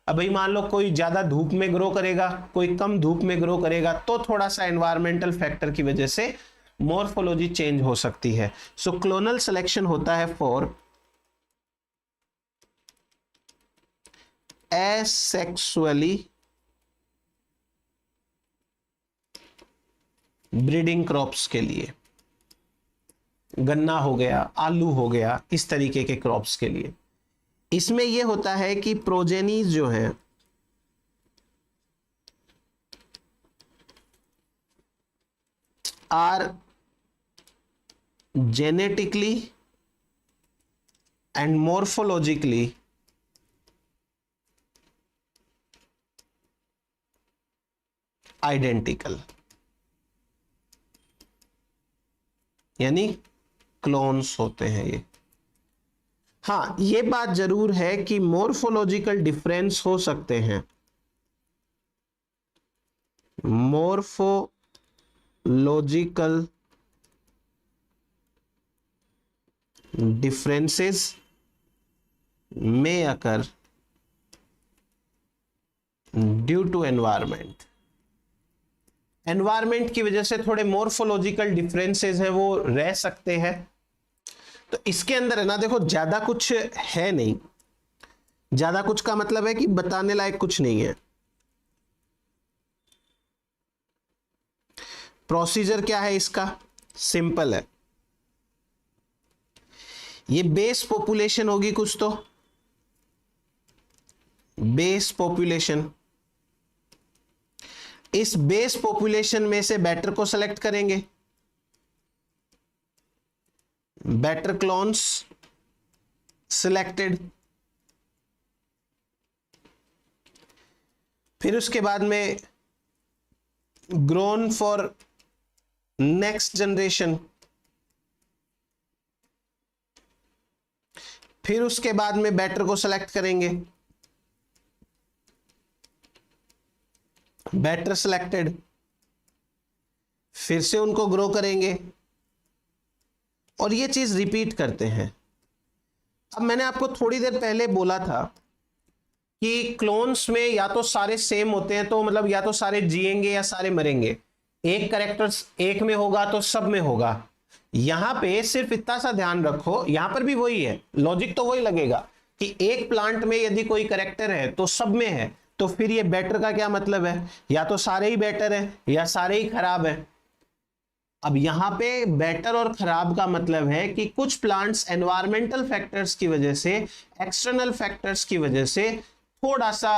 अब भाई मान लो कोई ज्यादा धूप में ग्रो करेगा, कोई कम धूप में ग्रो करेगा, तो थोड़ा सा एनवायरमेंटल फैक्टर की वजह से मॉर्फोलॉजी चेंज हो सकती है। सो क्लोनल सिलेक्शन होता है फॉर एसेक्सुअली ब्रीडिंग क्रॉप्स के लिए, गन्ना हो गया, आलू हो गया, इस तरीके के क्रॉप्स के लिए। इसमें यह होता है कि प्रोजेनीज जो है are genetically and morphologically identical, यानी क्लोन्स होते हैं ये। हाँ, ये बात जरूर है कि मॉर्फोलॉजिकल डिफरेंस हो सकते हैं, morphological differences may occur due to environment. Environment की वजह से थोड़े मॉर्फोलॉजिकल डिफरेंसेस हैं वो रह सकते हैं। तो इसके अंदर है ना, देखो ज्यादा कुछ है नहीं, ज्यादा कुछ का मतलब है कि बताने लायक कुछ नहीं है। प्रोसीजर क्या है इसका, सिंपल है। ये बेस पॉपुलेशन होगी कुछ, तो बेस पॉपुलेशन, इस बेस पॉपुलेशन में से बेटर को सेलेक्ट करेंगे, बेटर क्लोन्स सिलेक्टेड। फिर उसके बाद में ग्रोन फॉर नेक्स्ट जनरेशन, फिर उसके बाद में बेटर को सेलेक्ट करेंगे, बेटर सिलेक्टेड, फिर से उनको ग्रो करेंगे और ये चीज रिपीट करते हैं। अब मैंने आपको थोड़ी देर पहले बोला था कि क्लोन्स में या तो सारे सेम होते हैं, तो मतलब या तो सारे जिएंगे या सारे मरेंगे। एक कैरेक्टर्स एक में होगा तो सब में होगा। यहां पे सिर्फ इतना सा ध्यान रखो, यहां पर भी वही है, लॉजिक तो वही लगेगा कि एक प्लांट में यदि कोई कैरेक्टर है तो सब में है, तो फिर ये बेटर का क्या मतलब है, या तो सारे ही बेटर है या सारे ही खराब है। अब यहां पे बेटर और खराब का मतलब है कि कुछ प्लांट्स एनवायरमेंटल फैक्टर्स की वजह से, एक्सटर्नल फैक्टर्स की वजह से थोड़ा सा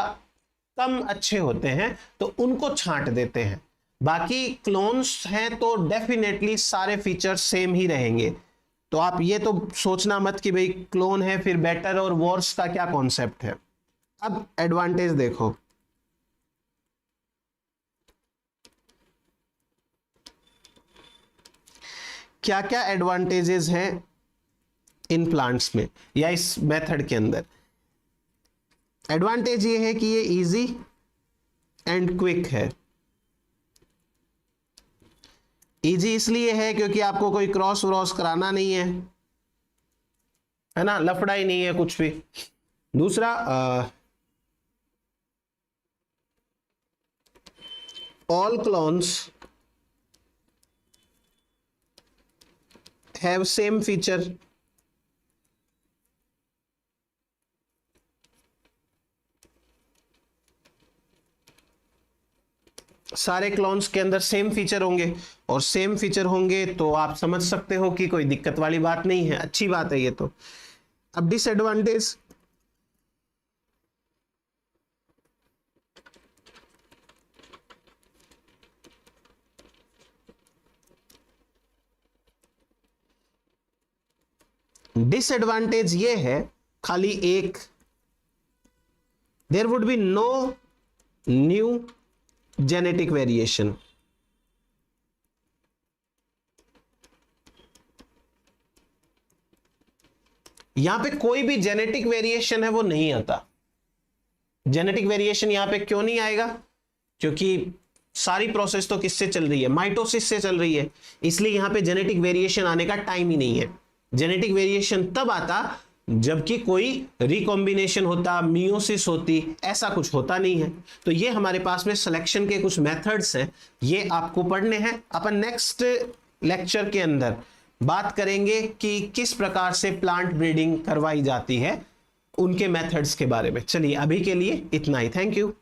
कम अच्छे होते हैं तो उनको छांट देते हैं। बाकी क्लोन्स हैं तो डेफिनेटली सारे फीचर्स सेम ही रहेंगे। तो आप ये तो सोचना मत कि भाई क्लोन है फिर बेटर और वर्स का क्या कॉन्सेप्ट है। अब एडवांटेज देखो, क्या क्या एडवांटेजेस हैं इन प्लांट्स में या इस मेथड के अंदर। एडवांटेज ये है कि ये इजी एंड क्विक है। इजी इसलिए है क्योंकि आपको कोई क्रॉस व्रॉस कराना नहीं है ना, लफड़ा ही नहीं है कुछ भी। दूसरा, all clones have same feature. सारे क्लोन्स के अंदर सेम फीचर होंगे, और सेम फीचर होंगे तो आप समझ सकते हो कि कोई दिक्कत वाली बात नहीं है, अच्छी बात है ये तो। अब डिसएडवांटेज, डिसएडवांटेज ये है खाली एक, there would be no new genetic variation. यहां पे कोई भी जेनेटिक वेरिएशन है वो नहीं आता। जेनेटिक वेरिएशन यहां पे क्यों नहीं आएगा, क्योंकि सारी प्रोसेस तो किससे चल रही है, माइटोसिस से चल रही है, इसलिए यहां पे जेनेटिक वेरिएशन आने का टाइम ही नहीं है। जेनेटिक वेरिएशन तब आता जबकि कोई रिकॉम्बिनेशन होता, मियोसिस होती, ऐसा कुछ होता नहीं है। तो ये हमारे पास में सिलेक्शन के कुछ मेथड्स हैं, ये आपको पढ़ने हैं। अपन नेक्स्ट लेक्चर के अंदर बात करेंगे कि किस प्रकार से प्लांट ब्रीडिंग करवाई जाती है, उनके मेथड्स के बारे में। चलिए अभी के लिए इतना ही, थैंक यू।